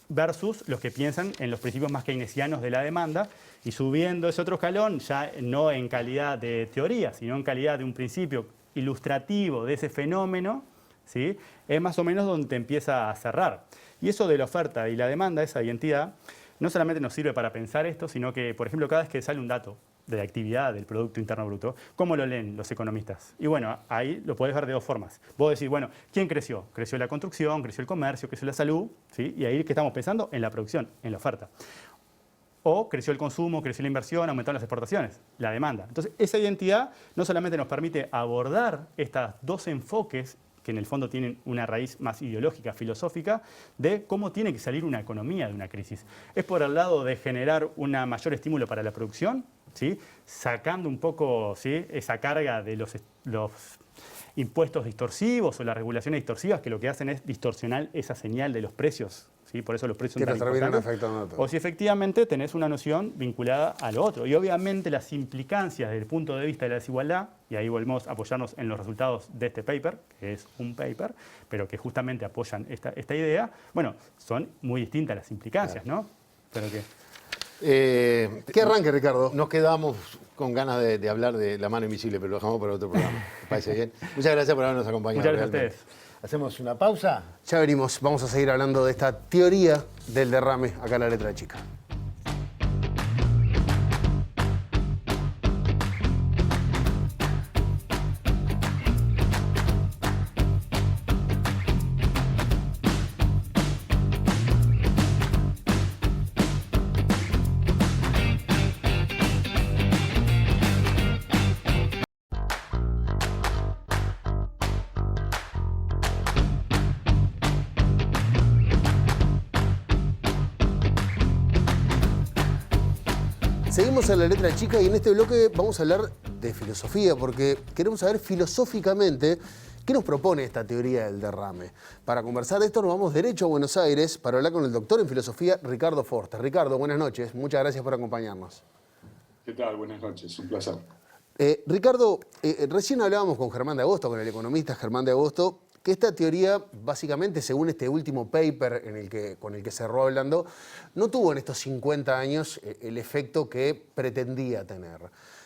versus los que piensan en los principios más keynesianos de la demanda, y subiendo ese otro escalón ya no en calidad de teoría, sino en calidad de un principio ilustrativo de ese fenómeno, ¿sí? Es más o menos donde te empieza a cerrar. Y eso de la oferta y la demanda, esa identidad, no solamente nos sirve para pensar esto, sino que, por ejemplo, cada vez que sale un dato de la actividad del Producto Interno Bruto, ¿cómo lo leen los economistas? Y bueno, ahí lo podés ver de dos formas. Vos decís, bueno, ¿quién creció? Creció la construcción, creció el comercio, creció la salud, ¿sí? Y ahí que estamos pensando en la producción, en la oferta. O creció el consumo, creció la inversión, aumentaron las exportaciones, la demanda. Entonces, esa identidad no solamente nos permite abordar estos dos enfoques que en el fondo tienen una raíz más ideológica, filosófica, de cómo tiene que salir una economía de una crisis. Es por el lado de generar un mayor estímulo para la producción, ¿sí? Sacando un poco, ¿sí?, esa carga de los impuestos distorsivos o las regulaciones distorsivas que lo que hacen es distorsionar esa señal de los precios. ¿Sí? Por eso los precios son tan importantes. O si efectivamente tenés una noción vinculada a lo otro. Y obviamente las implicancias desde el punto de vista de la desigualdad, y ahí volvemos a apoyarnos en los resultados de este paper, que es un paper, pero que justamente apoyan esta idea, bueno, son muy distintas las implicancias, ¿no? Pero que... ¿Qué arranque, Ricardo? Nos quedamos con ganas de hablar de La Mano Invisible, pero lo dejamos para otro programa. ¿Me parece bien? Muchas gracias por habernos acompañado. Muchas gracias a ustedes. Hacemos una pausa. Ya venimos, vamos a seguir hablando de esta teoría del derrame acá en La Letra Chica. Seguimos en La Letra Chica y en este bloque vamos a hablar de filosofía, porque queremos saber filosóficamente qué nos propone esta teoría del derrame. Para conversar de esto nos vamos derecho a Buenos Aires para hablar con el doctor en filosofía Ricardo Forster. Ricardo, buenas noches, muchas gracias por acompañarnos. ¿Qué tal? Buenas noches, un placer. Ricardo, recién hablábamos con Germán de Agosto, con el economista Germán de Agosto, que esta teoría, básicamente, según este último paper con el que cerró hablando, no tuvo en estos 50 años el efecto que pretendía tener.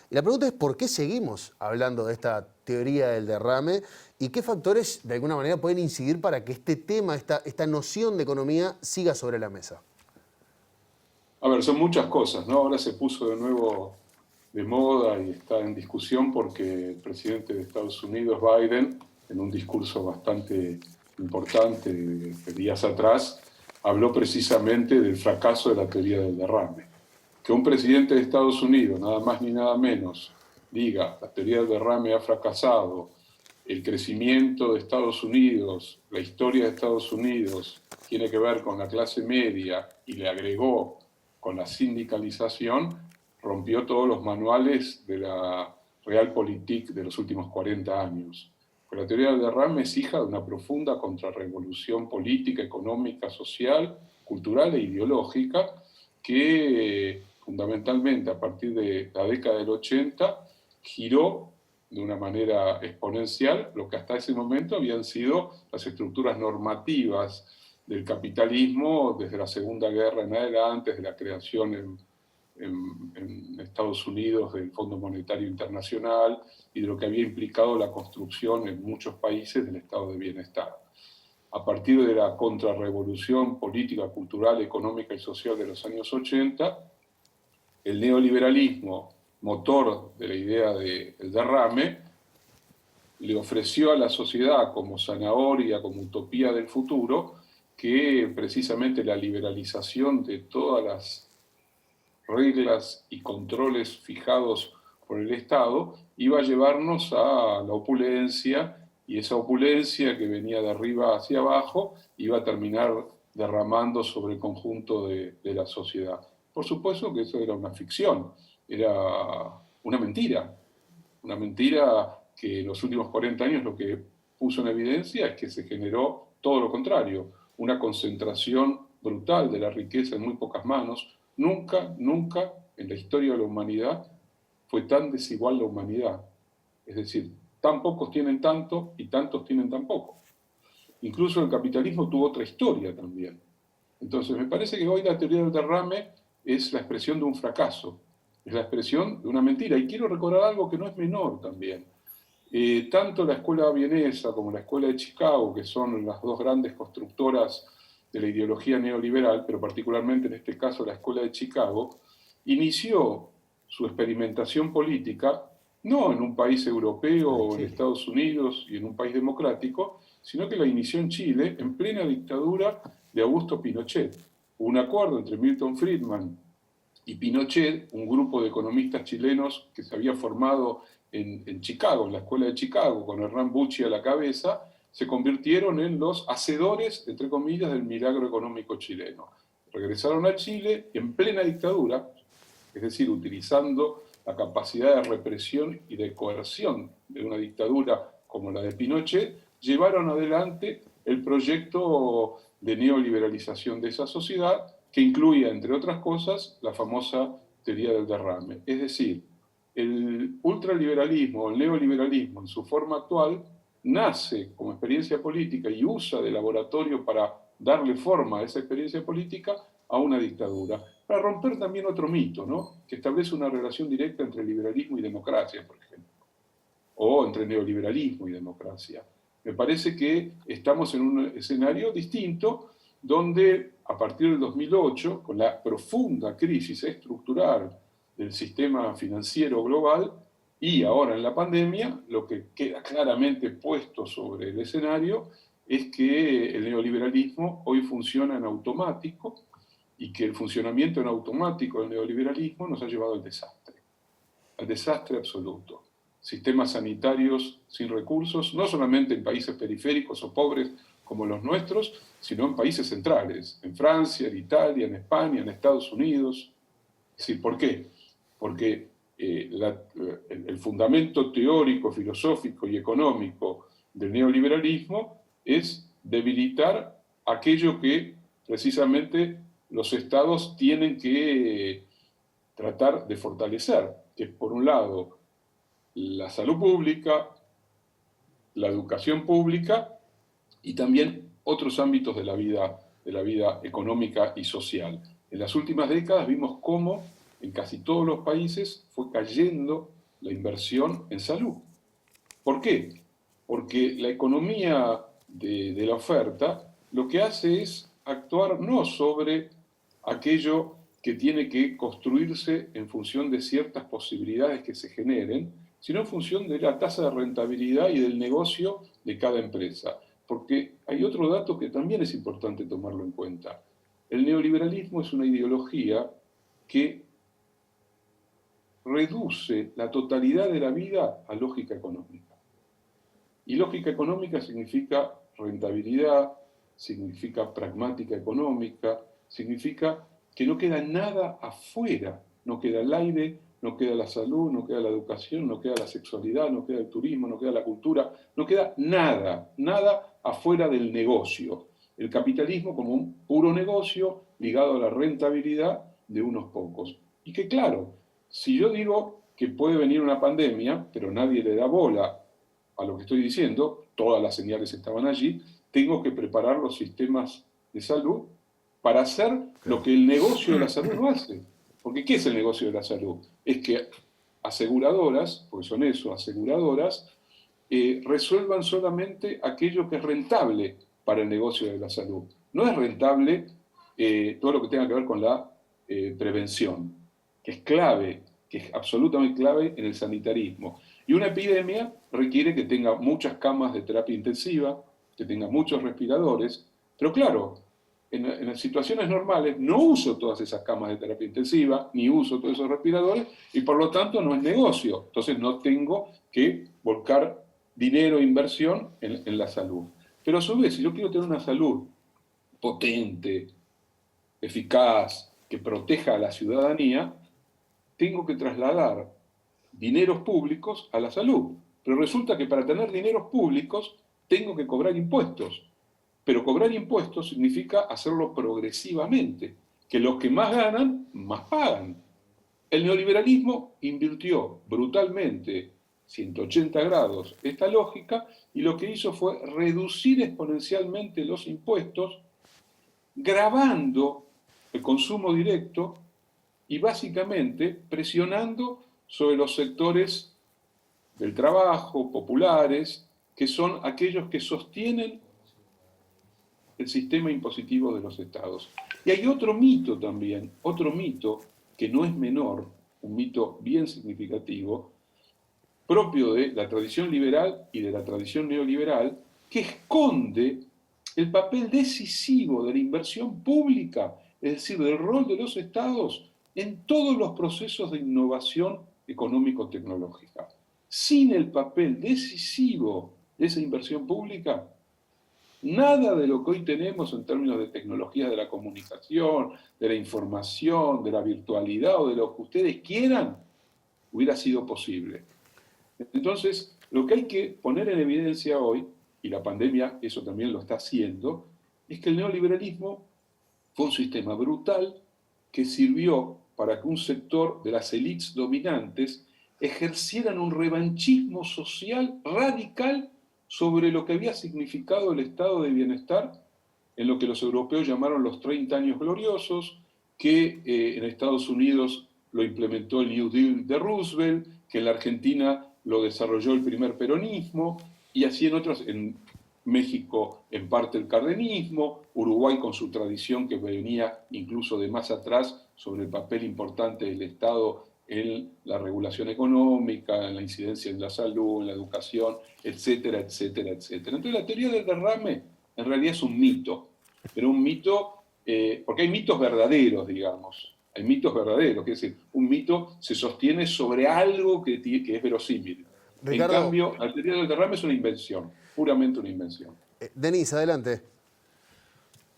Y la pregunta es, ¿por qué seguimos hablando de esta teoría del derrame? ¿Y qué factores, de alguna manera, pueden incidir para que este tema, esta noción de economía, siga sobre la mesa? A ver, son muchas cosas, ¿no? Ahora se puso de nuevo de moda y está en discusión porque el presidente de Estados Unidos, Biden, en un discurso bastante importante de días atrás, habló precisamente del fracaso de la teoría del derrame. Que un presidente de Estados Unidos, nada más ni nada menos, diga la teoría del derrame ha fracasado, el crecimiento de Estados Unidos, la historia de Estados Unidos tiene que ver con la clase media y le agregó con la sindicalización, rompió todos los manuales de la Realpolitik de los últimos 40 años. La teoría del derrame es hija de una profunda contrarrevolución política, económica, social, cultural e ideológica que fundamentalmente a partir de la década del 80 giró de una manera exponencial lo que hasta ese momento habían sido las estructuras normativas del capitalismo desde la Segunda Guerra en adelante, desde la creación en Estados Unidos del Fondo Monetario Internacional y de lo que había implicado la construcción en muchos países del estado de bienestar. A partir de la contrarrevolución política, cultural, económica y social de los años 80, el neoliberalismo, motor de la idea del derrame, le ofreció a la sociedad como zanahoria, como utopía del futuro, que precisamente la liberalización de todas las reglas y controles fijados por el Estado iba a llevarnos a la opulencia, y esa opulencia que venía de arriba hacia abajo iba a terminar derramando sobre el conjunto de la sociedad. Por supuesto que eso era una ficción, era una mentira que en los últimos 40 años lo que puso en evidencia es que se generó todo lo contrario, una concentración brutal de la riqueza en muy pocas manos. Nunca en la historia de la humanidad fue tan desigual la humanidad. Es decir, tan pocos tienen tanto y tantos tienen tan poco. Incluso el capitalismo tuvo otra historia también. Entonces, me parece que hoy la teoría del derrame es la expresión de un fracaso, es la expresión de una mentira. Y quiero recordar algo que no es menor también. Tanto la escuela vienesa como la escuela de Chicago, que son las dos grandes constructoras de la ideología neoliberal, pero particularmente en este caso la Escuela de Chicago, inició su experimentación política no en un país europeo o en Estados Unidos y en un país democrático, sino que la inició en Chile en plena dictadura de Augusto Pinochet. Hubo un acuerdo entre Milton Friedman y Pinochet, un grupo de economistas chilenos que se había formado en Chicago, en la Escuela de Chicago, con Hernán Bucci a la cabeza, se convirtieron en los hacedores, entre comillas, del milagro económico chileno. Regresaron a Chile en plena dictadura, es decir, utilizando la capacidad de represión y de coerción de una dictadura como la de Pinochet, llevaron adelante el proyecto de neoliberalización de esa sociedad, que incluía, entre otras cosas, la famosa teoría del derrame. Es decir, el ultraliberalismo, el neoliberalismo en su forma actual, nace como experiencia política y usa de laboratorio para darle forma a esa experiencia política a una dictadura. Para romper también otro mito, ¿no?, que establece una relación directa entre liberalismo y democracia, por ejemplo, o entre neoliberalismo y democracia. Me parece que estamos en un escenario distinto donde a partir del 2008, con la profunda crisis estructural del sistema financiero global y ahora en la pandemia, lo que queda claramente puesto sobre el escenario es que el neoliberalismo hoy funciona en automático y que el funcionamiento en automático del neoliberalismo nos ha llevado al desastre absoluto. Sistemas sanitarios sin recursos, no solamente en países periféricos o pobres como los nuestros, sino en países centrales, en Francia, en Italia, en España, en Estados Unidos. Es decir, ¿por qué? Porque el fundamento teórico, filosófico y económico del neoliberalismo es debilitar aquello que precisamente los estados tienen que tratar de fortalecer, que es, por un lado, la salud pública, la educación pública y también otros ámbitos de la vida económica y social. En las últimas décadas vimos cómo en casi todos los países fue cayendo la inversión en salud. ¿Por qué? Porque la economía de la oferta lo que hace es actuar no sobre aquello que tiene que construirse en función de ciertas posibilidades que se generen, sino en función de la tasa de rentabilidad y del negocio de cada empresa. Porque hay otro dato que también es importante tomarlo en cuenta. El neoliberalismo es una ideología que reduce la totalidad de la vida a lógica económica. Y lógica económica significa rentabilidad, significa pragmática económica, significa que no queda nada afuera, no queda el aire, no queda la salud, no queda la educación, no queda la sexualidad, no queda el turismo, no queda la cultura, no queda nada, nada afuera del negocio. El capitalismo como un puro negocio ligado a la rentabilidad de unos pocos. Y que claro, si yo digo que puede venir una pandemia, pero nadie le da bola a lo que estoy diciendo, todas las señales estaban allí, tengo que preparar los sistemas de salud para hacer lo que el negocio de la salud no hace. Porque ¿qué es el negocio de la salud? Es que aseguradoras, porque son eso, aseguradoras, resuelvan solamente aquello que es rentable para el negocio de la salud. No es rentable todo lo que tenga que ver con la prevención, que es clave, que es absolutamente clave en el sanitarismo. Y una epidemia requiere que tenga muchas camas de terapia intensiva, que tenga muchos respiradores, pero claro, en las situaciones normales no uso todas esas camas de terapia intensiva, ni uso todos esos respiradores, y por lo tanto no es negocio. Entonces no tengo que volcar dinero e inversión en la salud. Pero a su vez, si yo quiero tener una salud potente, eficaz, que proteja a la ciudadanía, tengo que trasladar dineros públicos a la salud. Pero resulta que para tener dineros públicos tengo que cobrar impuestos. Pero cobrar impuestos significa hacerlo progresivamente, que los que más ganan, más pagan. El neoliberalismo invirtió brutalmente 180 grados esta lógica y lo que hizo fue reducir exponencialmente los impuestos, gravando el consumo directo y básicamente presionando sobre los sectores del trabajo, populares, que son aquellos que sostienen el sistema impositivo de los estados. Y hay otro mito también, otro mito que no es menor, un mito bien significativo, propio de la tradición liberal y de la tradición neoliberal, que esconde el papel decisivo de la inversión pública, es decir, del rol de los estados en todos los procesos de innovación económico-tecnológica. Sin el papel decisivo de esa inversión pública, nada de lo que hoy tenemos en términos de tecnologías de la comunicación, de la información, de la virtualidad o de lo que ustedes quieran, hubiera sido posible. Entonces, lo que hay que poner en evidencia hoy, y la pandemia eso también lo está haciendo, es que el neoliberalismo fue un sistema brutal que sirvió para que un sector de las élites dominantes ejercieran un revanchismo social radical sobre lo que había significado el estado de bienestar en lo que los europeos llamaron los 30 años gloriosos, que en Estados Unidos lo implementó el New Deal de Roosevelt, que en la Argentina lo desarrolló el primer peronismo, y así en otros, en México en parte el cardenismo, Uruguay con su tradición que venía incluso de más atrás sobre el papel importante del Estado en la regulación económica, en la incidencia en la salud, en la educación, etcétera, etcétera, etcétera. Entonces la teoría del derrame en realidad es un mito, pero un mito, porque hay mitos verdaderos, digamos, hay mitos verdaderos, es decir, un mito se sostiene sobre algo que es verosímil. Ricardo, en cambio, la teoría del derrame es una invención, puramente una invención. Denise, adelante.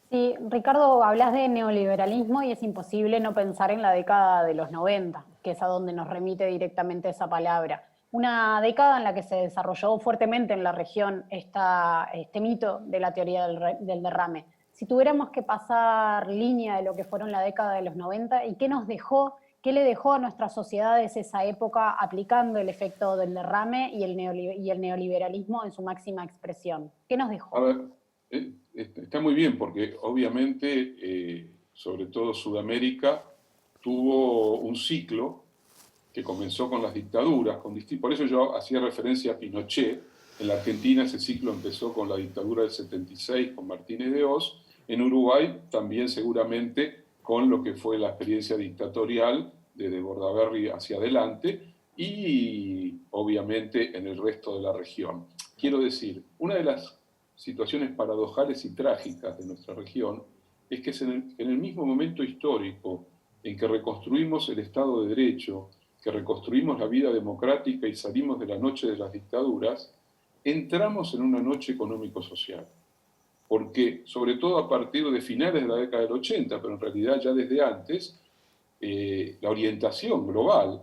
Sí, Ricardo, hablas de neoliberalismo y es imposible no pensar en la década de los 90, que es a donde nos remite directamente esa palabra. Una década en la que se desarrolló fuertemente en la región este mito de la teoría del derrame. Si tuviéramos que pasar línea de lo que fueron la década de los 90, ¿y qué nos dejó, qué le dejó a nuestras sociedades esa época aplicando el efecto del derrame y el neoliberalismo en su máxima expresión? ¿Qué nos dejó? A ver, está muy bien porque obviamente, sobre todo Sudamérica, tuvo un ciclo que comenzó con las dictaduras, por eso yo hacía referencia a Pinochet. En la Argentina ese ciclo empezó con la dictadura del 76, con Martínez de Oz. En Uruguay también seguramente con lo que fue la experiencia dictatorial desde Bordaberry hacia adelante y obviamente en el resto de la región. Quiero decir, una de las situaciones paradojales y trágicas de nuestra región es que es en el mismo momento histórico en que reconstruimos el Estado de Derecho, que reconstruimos la vida democrática y salimos de la noche de las dictaduras, entramos en una noche económico-social. Porque, sobre todo a partir de finales de la década del 80, pero en realidad ya desde antes, la orientación global,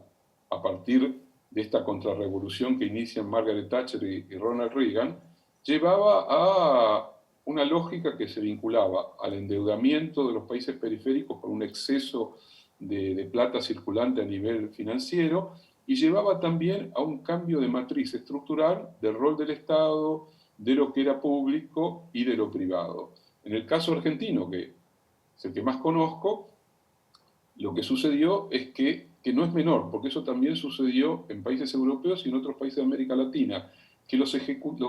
a partir de esta contrarrevolución que inician Margaret Thatcher y Ronald Reagan, llevaba a una lógica que se vinculaba al endeudamiento de los países periféricos con un exceso de plata circulante a nivel financiero y llevaba también a un cambio de matriz estructural del rol del Estado, de lo que era público y de lo privado. En el caso argentino, que es el que más conozco, lo que sucedió es que no es menor, porque eso también sucedió en países europeos y en otros países de América Latina, que los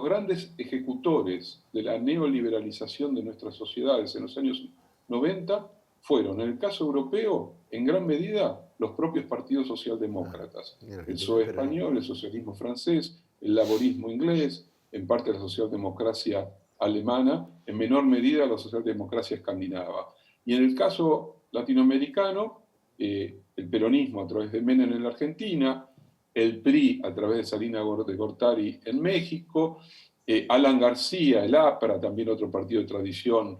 grandes ejecutores de la neoliberalización de nuestras sociedades en los años 90 fueron, en el caso europeo, en gran medida, los propios partidos socialdemócratas. El PSOE español, el socialismo francés, el laborismo inglés, en parte la socialdemocracia alemana, en menor medida la socialdemocracia escandinava. Y en el caso latinoamericano, el peronismo a través de Menem en la Argentina, el PRI a través de Salinas de Gortari en México, Alan García, el APRA, también otro partido de tradición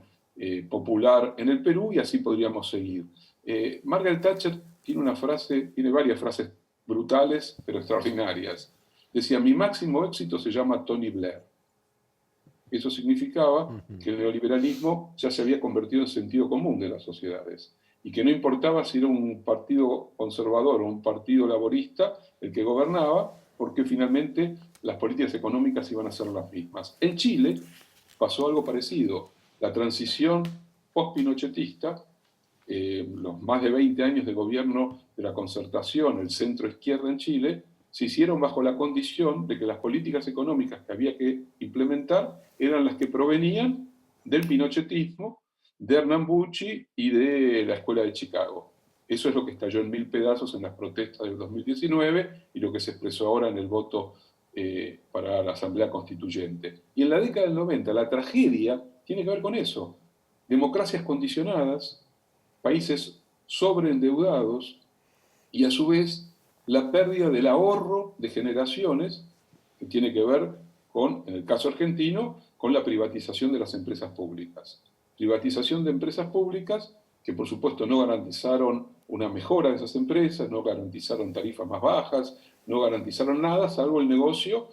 popular en el Perú, y así podríamos seguir. Margaret Thatcher tiene varias frases brutales, pero extraordinarias. Decía, mi máximo éxito se llama Tony Blair. Eso significaba que el neoliberalismo ya se había convertido en sentido común de las sociedades y que no importaba si era un partido conservador o un partido laborista el que gobernaba, porque finalmente las políticas económicas iban a ser las mismas. En Chile pasó algo parecido. La transición post-pinochetista, los más de 20 años de gobierno de la concertación, el centro-izquierda en Chile, se hicieron bajo la condición de que las políticas económicas que había que implementar eran las que provenían del pinochetismo, de Hernán Bucci y de la Escuela de Chicago. Eso es lo que estalló en 1000 pedazos en las protestas del 2019 y lo que se expresó ahora en el voto para la Asamblea Constituyente. Y en la década del 90, la tragedia tiene que ver con eso. Democracias condicionadas, países sobreendeudados y a su vez la pérdida del ahorro de generaciones que tiene que ver con, en el caso argentino, con la privatización de las empresas públicas. Privatización de empresas públicas que por supuesto no garantizaron una mejora de esas empresas, no garantizaron tarifas más bajas, no garantizaron nada, salvo el negocio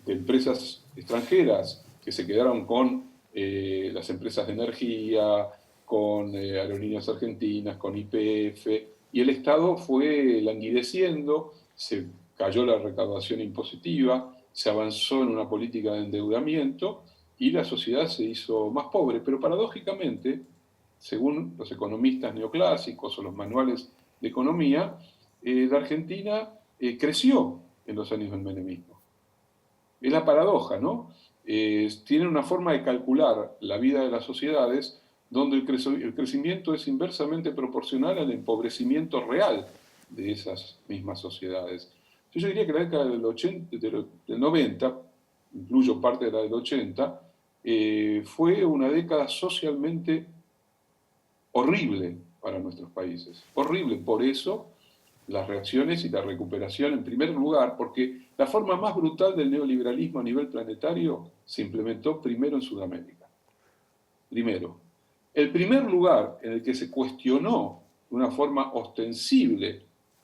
de empresas extranjeras que se quedaron con las empresas de energía, con Aerolíneas Argentinas, con YPF, y el Estado fue languideciendo, se cayó la recaudación impositiva, se avanzó en una política de endeudamiento y la sociedad se hizo más pobre. Pero paradójicamente, según los economistas neoclásicos o los manuales de economía, la Argentina creció en los años del menemismo. Es la paradoja, ¿no? Tiene una forma de calcular la vida de las sociedades donde el crecimiento es inversamente proporcional al empobrecimiento real de esas mismas sociedades. Yo diría que la década del 90, incluyo parte de la del 80, fue una década socialmente horrible para nuestros países. Horrible, por eso las reacciones y la recuperación en primer lugar, porque la forma más brutal del neoliberalismo a nivel planetario se implementó primero en Sudamérica. Primero. El primer lugar en el que se cuestionó de una forma ostensible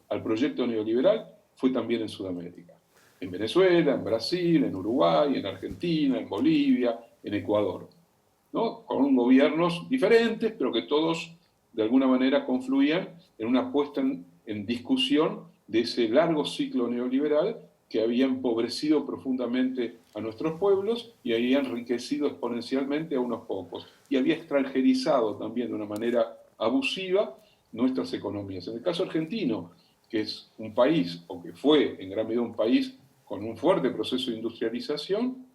al proyecto neoliberal fue también en Sudamérica. En Venezuela, en Brasil, en Uruguay, en Argentina, en Bolivia, en Ecuador, ¿no? Con gobiernos diferentes, pero que todos de alguna manera confluían en una puesta en discusión de ese largo ciclo neoliberal que había empobrecido profundamente a nuestros pueblos y había enriquecido exponencialmente a unos pocos. Y había extranjerizado también de una manera abusiva nuestras economías. En el caso argentino, que es un país, o que fue en gran medida un país con un fuerte proceso de industrialización,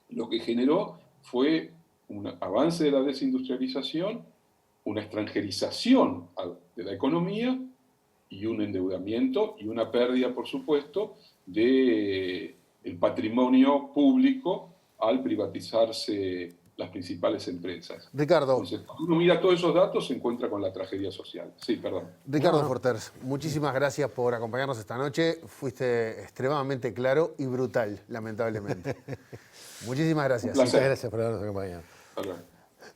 lo que generó fue un avance de la desindustrialización, una extranjerización de la economía y un endeudamiento y una pérdida, por supuesto, del patrimonio público al privatizarse las principales empresas. Ricardo. Entonces, cuando uno mira todos esos datos, se encuentra con la tragedia social. Sí, perdón. Ricardo Forters, muchísimas gracias por acompañarnos esta noche. Fuiste extremadamente claro y brutal, lamentablemente. Muchísimas gracias. Muchas gracias por habernos acompañado.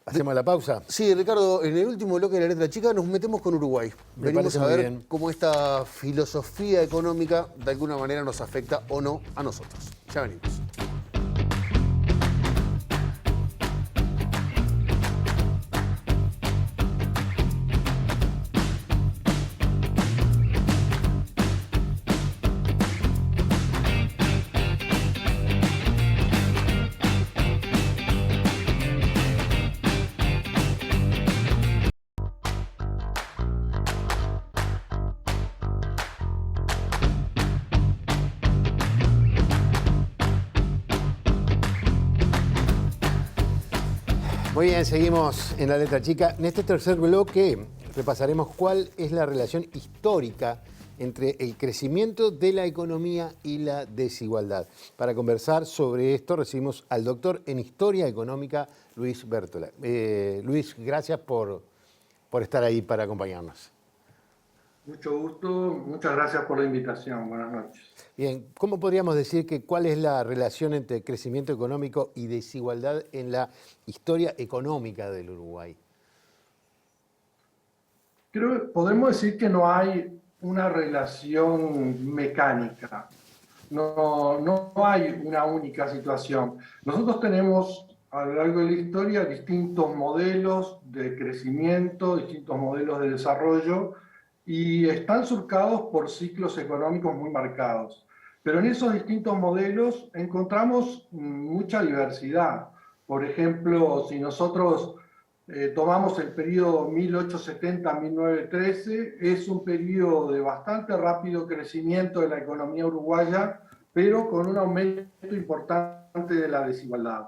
¿Hacemos la pausa? Sí, Ricardo, en el último bloque de La Letra Chica nos metemos con Uruguay. Venimos a ver cómo esta filosofía económica de alguna manera nos afecta o no a nosotros. Ya venimos. Muy bien, seguimos en La Letra Chica. En este tercer bloque repasaremos cuál es la relación histórica entre el crecimiento de la economía y la desigualdad. Para conversar sobre esto recibimos al doctor en Historia Económica, Luis Bértola. Luis, gracias por estar ahí para acompañarnos. Mucho gusto, muchas gracias por la invitación. Buenas noches. Bien, ¿cómo podríamos decir que cuál es la relación entre crecimiento económico y desigualdad en la historia económica del Uruguay? Creo que podemos decir que no hay una relación mecánica, no hay una única situación. Nosotros tenemos a lo largo de la historia distintos modelos de crecimiento, distintos modelos de desarrollo, y están surcados por ciclos económicos muy marcados. Pero en esos distintos modelos encontramos mucha diversidad. Por ejemplo, si nosotros tomamos el periodo 1870-1913, es un periodo de bastante rápido crecimiento de la economía uruguaya, pero con un aumento importante de la desigualdad.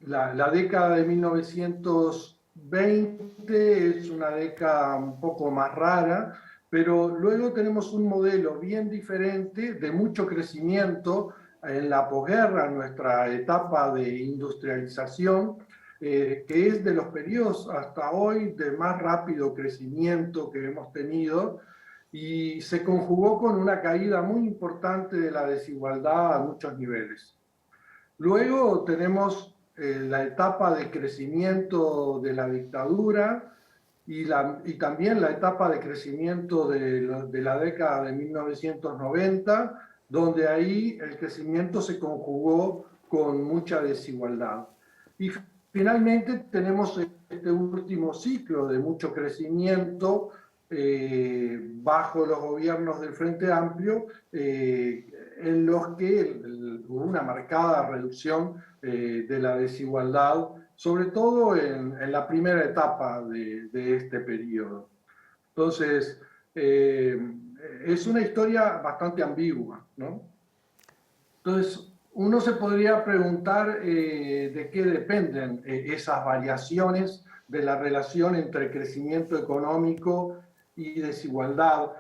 la década de 1920 es una década un poco más rara, pero luego tenemos un modelo bien diferente de mucho crecimiento en la posguerra, nuestra etapa de industrialización, que es de los periodos hasta hoy de más rápido crecimiento que hemos tenido, y se conjugó con una caída muy importante de la desigualdad a muchos niveles. Luego tenemos la etapa de crecimiento de la dictadura y también la etapa de crecimiento de la década de 1990, donde ahí el crecimiento se conjugó con mucha desigualdad. Y finalmente tenemos este último ciclo de mucho crecimiento bajo los gobiernos del Frente Amplio, en los que hubo una marcada reducción de la desigualdad, sobre todo en la primera etapa de este periodo. Entonces, es una historia bastante ambigua, ¿no? Entonces, uno se podría preguntar de qué dependen esas variaciones de la relación entre crecimiento económico y desigualdad.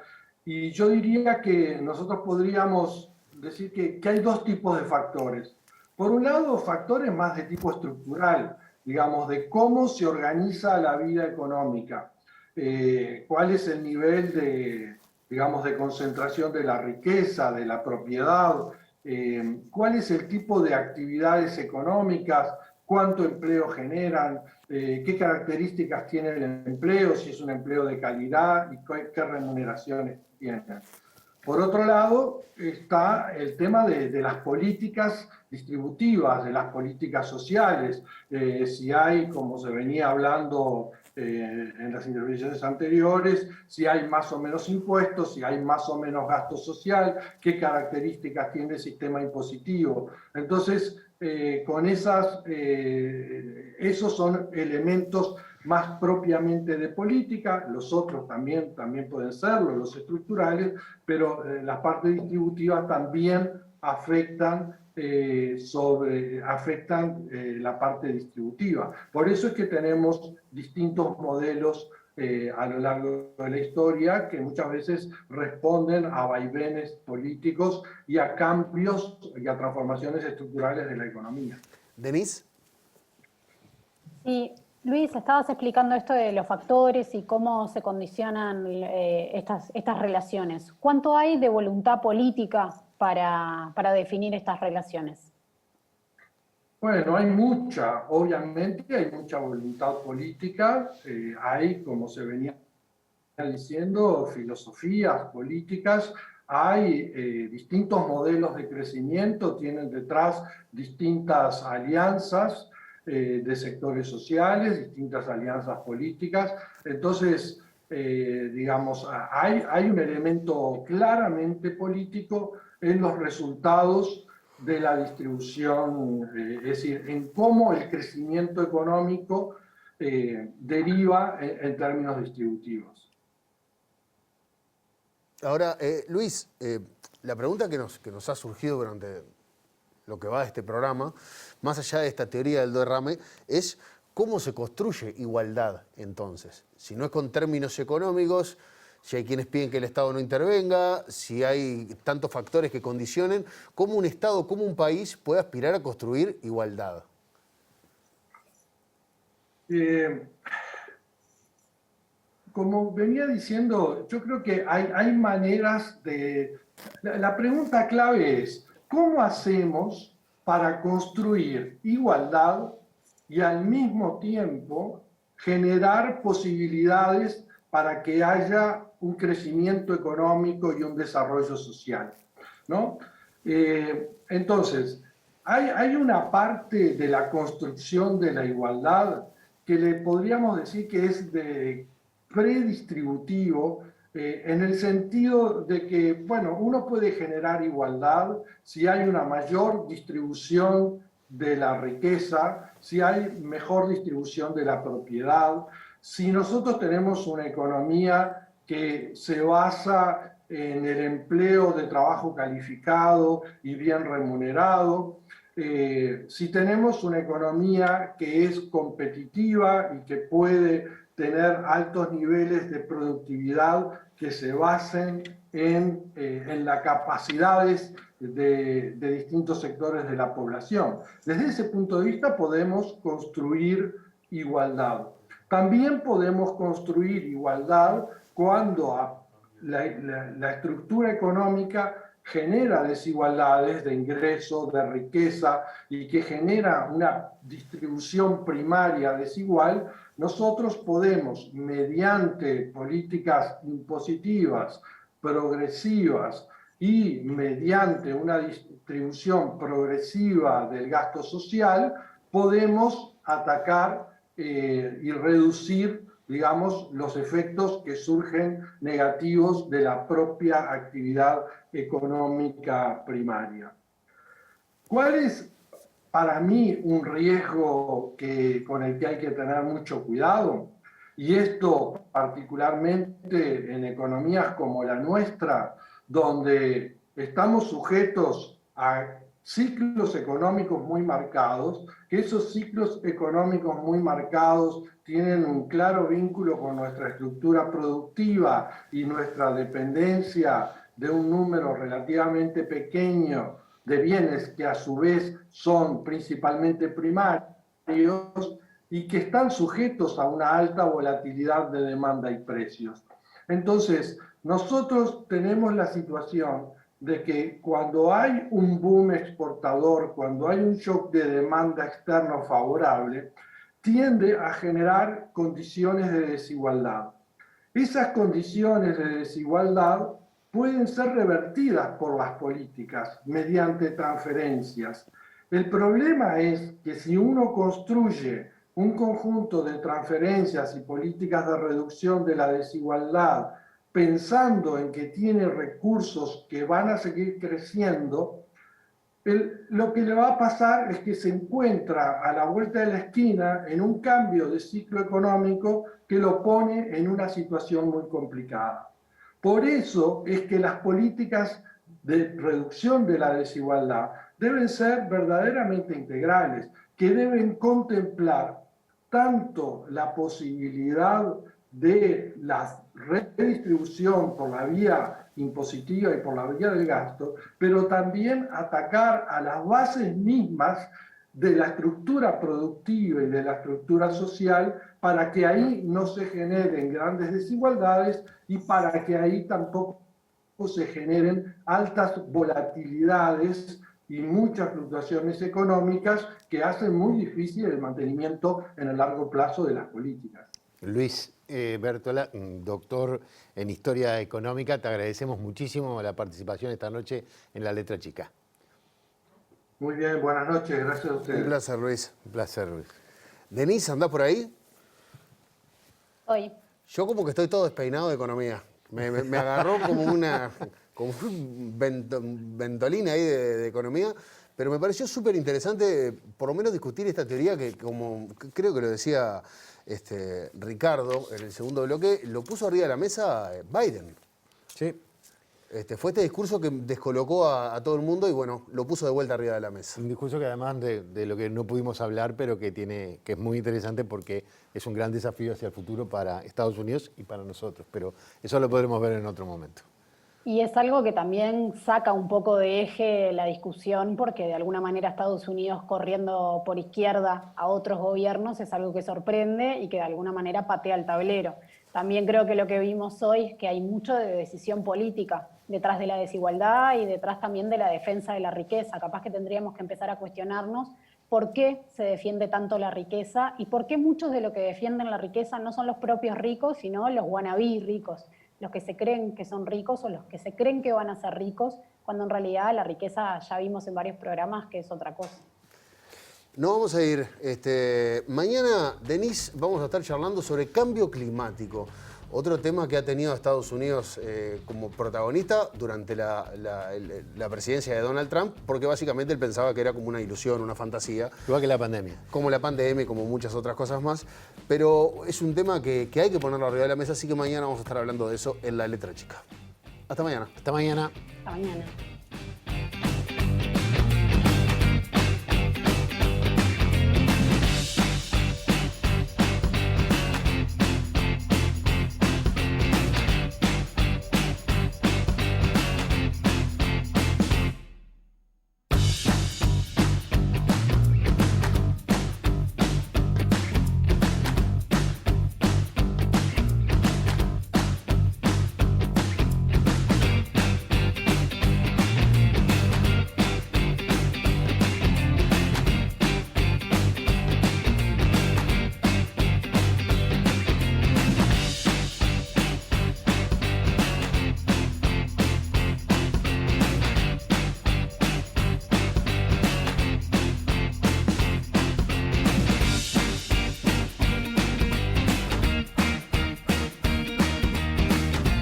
Y yo diría que nosotros podríamos decir que hay dos tipos de factores. Por un lado, factores más de tipo estructural, digamos, de cómo se organiza la vida económica, cuál es el nivel de, digamos, de concentración de la riqueza, de la propiedad, cuál es el tipo de actividades económicas, cuánto empleo generan, qué características tiene el empleo, si es un empleo de calidad y qué remuneraciones tienen. Por otro lado, está el tema de las políticas distributivas, de las políticas sociales. Si hay, como se venía hablando en las intervenciones anteriores, si hay más o menos impuestos, si hay más o menos gasto social, qué características tiene el sistema impositivo. Entonces, con esos son elementos más propiamente de política, los otros también pueden serlo, los estructurales, pero las partes distributivas también afectan la parte distributiva. Por eso es que tenemos distintos modelos a lo largo de la historia que muchas veces responden a vaivenes políticos y a cambios y a transformaciones estructurales de la economía. ¿Denise? Sí, Luis, estabas explicando esto de los factores y cómo se condicionan estas relaciones. ¿Cuánto hay de voluntad política para definir estas relaciones? Bueno, hay mucha, obviamente hay mucha voluntad política, hay, como se venía diciendo, filosofías políticas, hay distintos modelos de crecimiento, tienen detrás distintas alianzas de sectores sociales, distintas alianzas políticas. Entonces, digamos, hay un elemento claramente político en los resultados de la distribución, es decir, en cómo el crecimiento económico deriva en términos distributivos. Ahora, Luis, la pregunta que nos ha surgido durante lo que va de este programa, más allá de esta teoría del derrame, es cómo se construye igualdad entonces. Si no es con términos económicos, si hay quienes piden que el Estado no intervenga, si hay tantos factores que condicionen, ¿cómo un Estado, cómo un país puede aspirar a construir igualdad? Como venía diciendo, yo creo que hay maneras de... La pregunta clave es, ¿cómo hacemos para construir igualdad y al mismo tiempo generar posibilidades para que haya un crecimiento económico y un desarrollo social, ¿no? Entonces, hay una parte de la construcción de la igualdad que le podríamos decir que es de predistributivo, en el sentido de que, bueno, uno puede generar igualdad si hay una mayor distribución de la riqueza, si hay mejor distribución de la propiedad, si nosotros tenemos una economía que se basa en el empleo de trabajo calificado y bien remunerado, si tenemos una economía que es competitiva y que puede tener altos niveles de productividad que se basen en las capacidades de distintos sectores de la población. Desde ese punto de vista podemos construir igualdad. También podemos construir igualdad cuando la estructura económica genera desigualdades de ingresos, de riqueza y que genera una distribución primaria desigual. Nosotros podemos, mediante políticas impositivas, progresivas y mediante una distribución progresiva del gasto social, podemos atacar y reducir, digamos, los efectos que surgen negativos de la propia actividad económica primaria. ¿Cuál es para mí un riesgo con el que hay que tener mucho cuidado? Y esto particularmente en economías como la nuestra, donde estamos sujetos a ciclos económicos muy marcados, que esos ciclos económicos muy marcados tienen un claro vínculo con nuestra estructura productiva y nuestra dependencia de un número relativamente pequeño de bienes que a su vez son principalmente primarios y que están sujetos a una alta volatilidad de demanda y precios. Entonces, nosotros tenemos la situación de que cuando hay un boom exportador, cuando hay un shock de demanda externo favorable, tiende a generar condiciones de desigualdad. Esas condiciones de desigualdad pueden ser revertidas por las políticas mediante transferencias. El problema es que si uno construye un conjunto de transferencias y políticas de reducción de la desigualdad pensando en que tiene recursos que van a seguir creciendo, lo que le va a pasar es que se encuentra a la vuelta de la esquina en un cambio de ciclo económico que lo pone en una situación muy complicada. Por eso es que las políticas de reducción de la desigualdad deben ser verdaderamente integrales, que deben contemplar tanto la posibilidad de la redistribución por la vía impositiva y por la vía del gasto, pero también atacar a las bases mismas de la estructura productiva y de la estructura social para que ahí no se generen grandes desigualdades y para que ahí tampoco se generen altas volatilidades y muchas fluctuaciones económicas que hacen muy difícil el mantenimiento en el largo plazo de las políticas. Luis Bertola, doctor en Historia Económica, te agradecemos muchísimo la participación esta noche en La Letra Chica. Muy bien, buenas noches, gracias a ustedes. Un placer, Luis. Un placer, Luis. Denise, ¿andás por ahí? Hoy. Yo como que estoy todo despeinado de economía. Me agarró como un ventolín ahí de economía, pero me pareció súper interesante por lo menos discutir esta teoría que, como creo que lo decía Ricardo en el segundo bloque, lo puso arriba de la mesa Biden. Sí. Fue este discurso que descolocó a todo el mundo y bueno, lo puso de vuelta arriba de la mesa. Un discurso que además de lo que no pudimos hablar, pero que es muy interesante porque es un gran desafío hacia el futuro para Estados Unidos y para nosotros. Pero eso lo podremos ver en otro momento. Y es algo que también saca un poco de eje la discusión porque de alguna manera Estados Unidos corriendo por izquierda a otros gobiernos es algo que sorprende y que de alguna manera patea el tablero. También creo que lo que vimos hoy es que hay mucho de decisión política detrás de la desigualdad y detrás también de la defensa de la riqueza. Capaz que tendríamos que empezar a cuestionarnos por qué se defiende tanto la riqueza y por qué muchos de los que defienden la riqueza no son los propios ricos, sino los wannabe ricos, los que se creen que son ricos o los que se creen que van a ser ricos, cuando en realidad la riqueza ya vimos en varios programas que es otra cosa. No vamos a ir. Mañana, Denise, vamos a estar charlando sobre cambio climático. Otro tema que ha tenido a Estados Unidos como protagonista durante la presidencia de Donald Trump, porque básicamente él pensaba que era como una ilusión, una fantasía. Igual que la pandemia. Como la pandemia y como muchas otras cosas más. Pero es un tema que hay que ponerlo arriba de la mesa, así que mañana vamos a estar hablando de eso en La Letra Chica. Hasta mañana. Hasta mañana. Hasta mañana.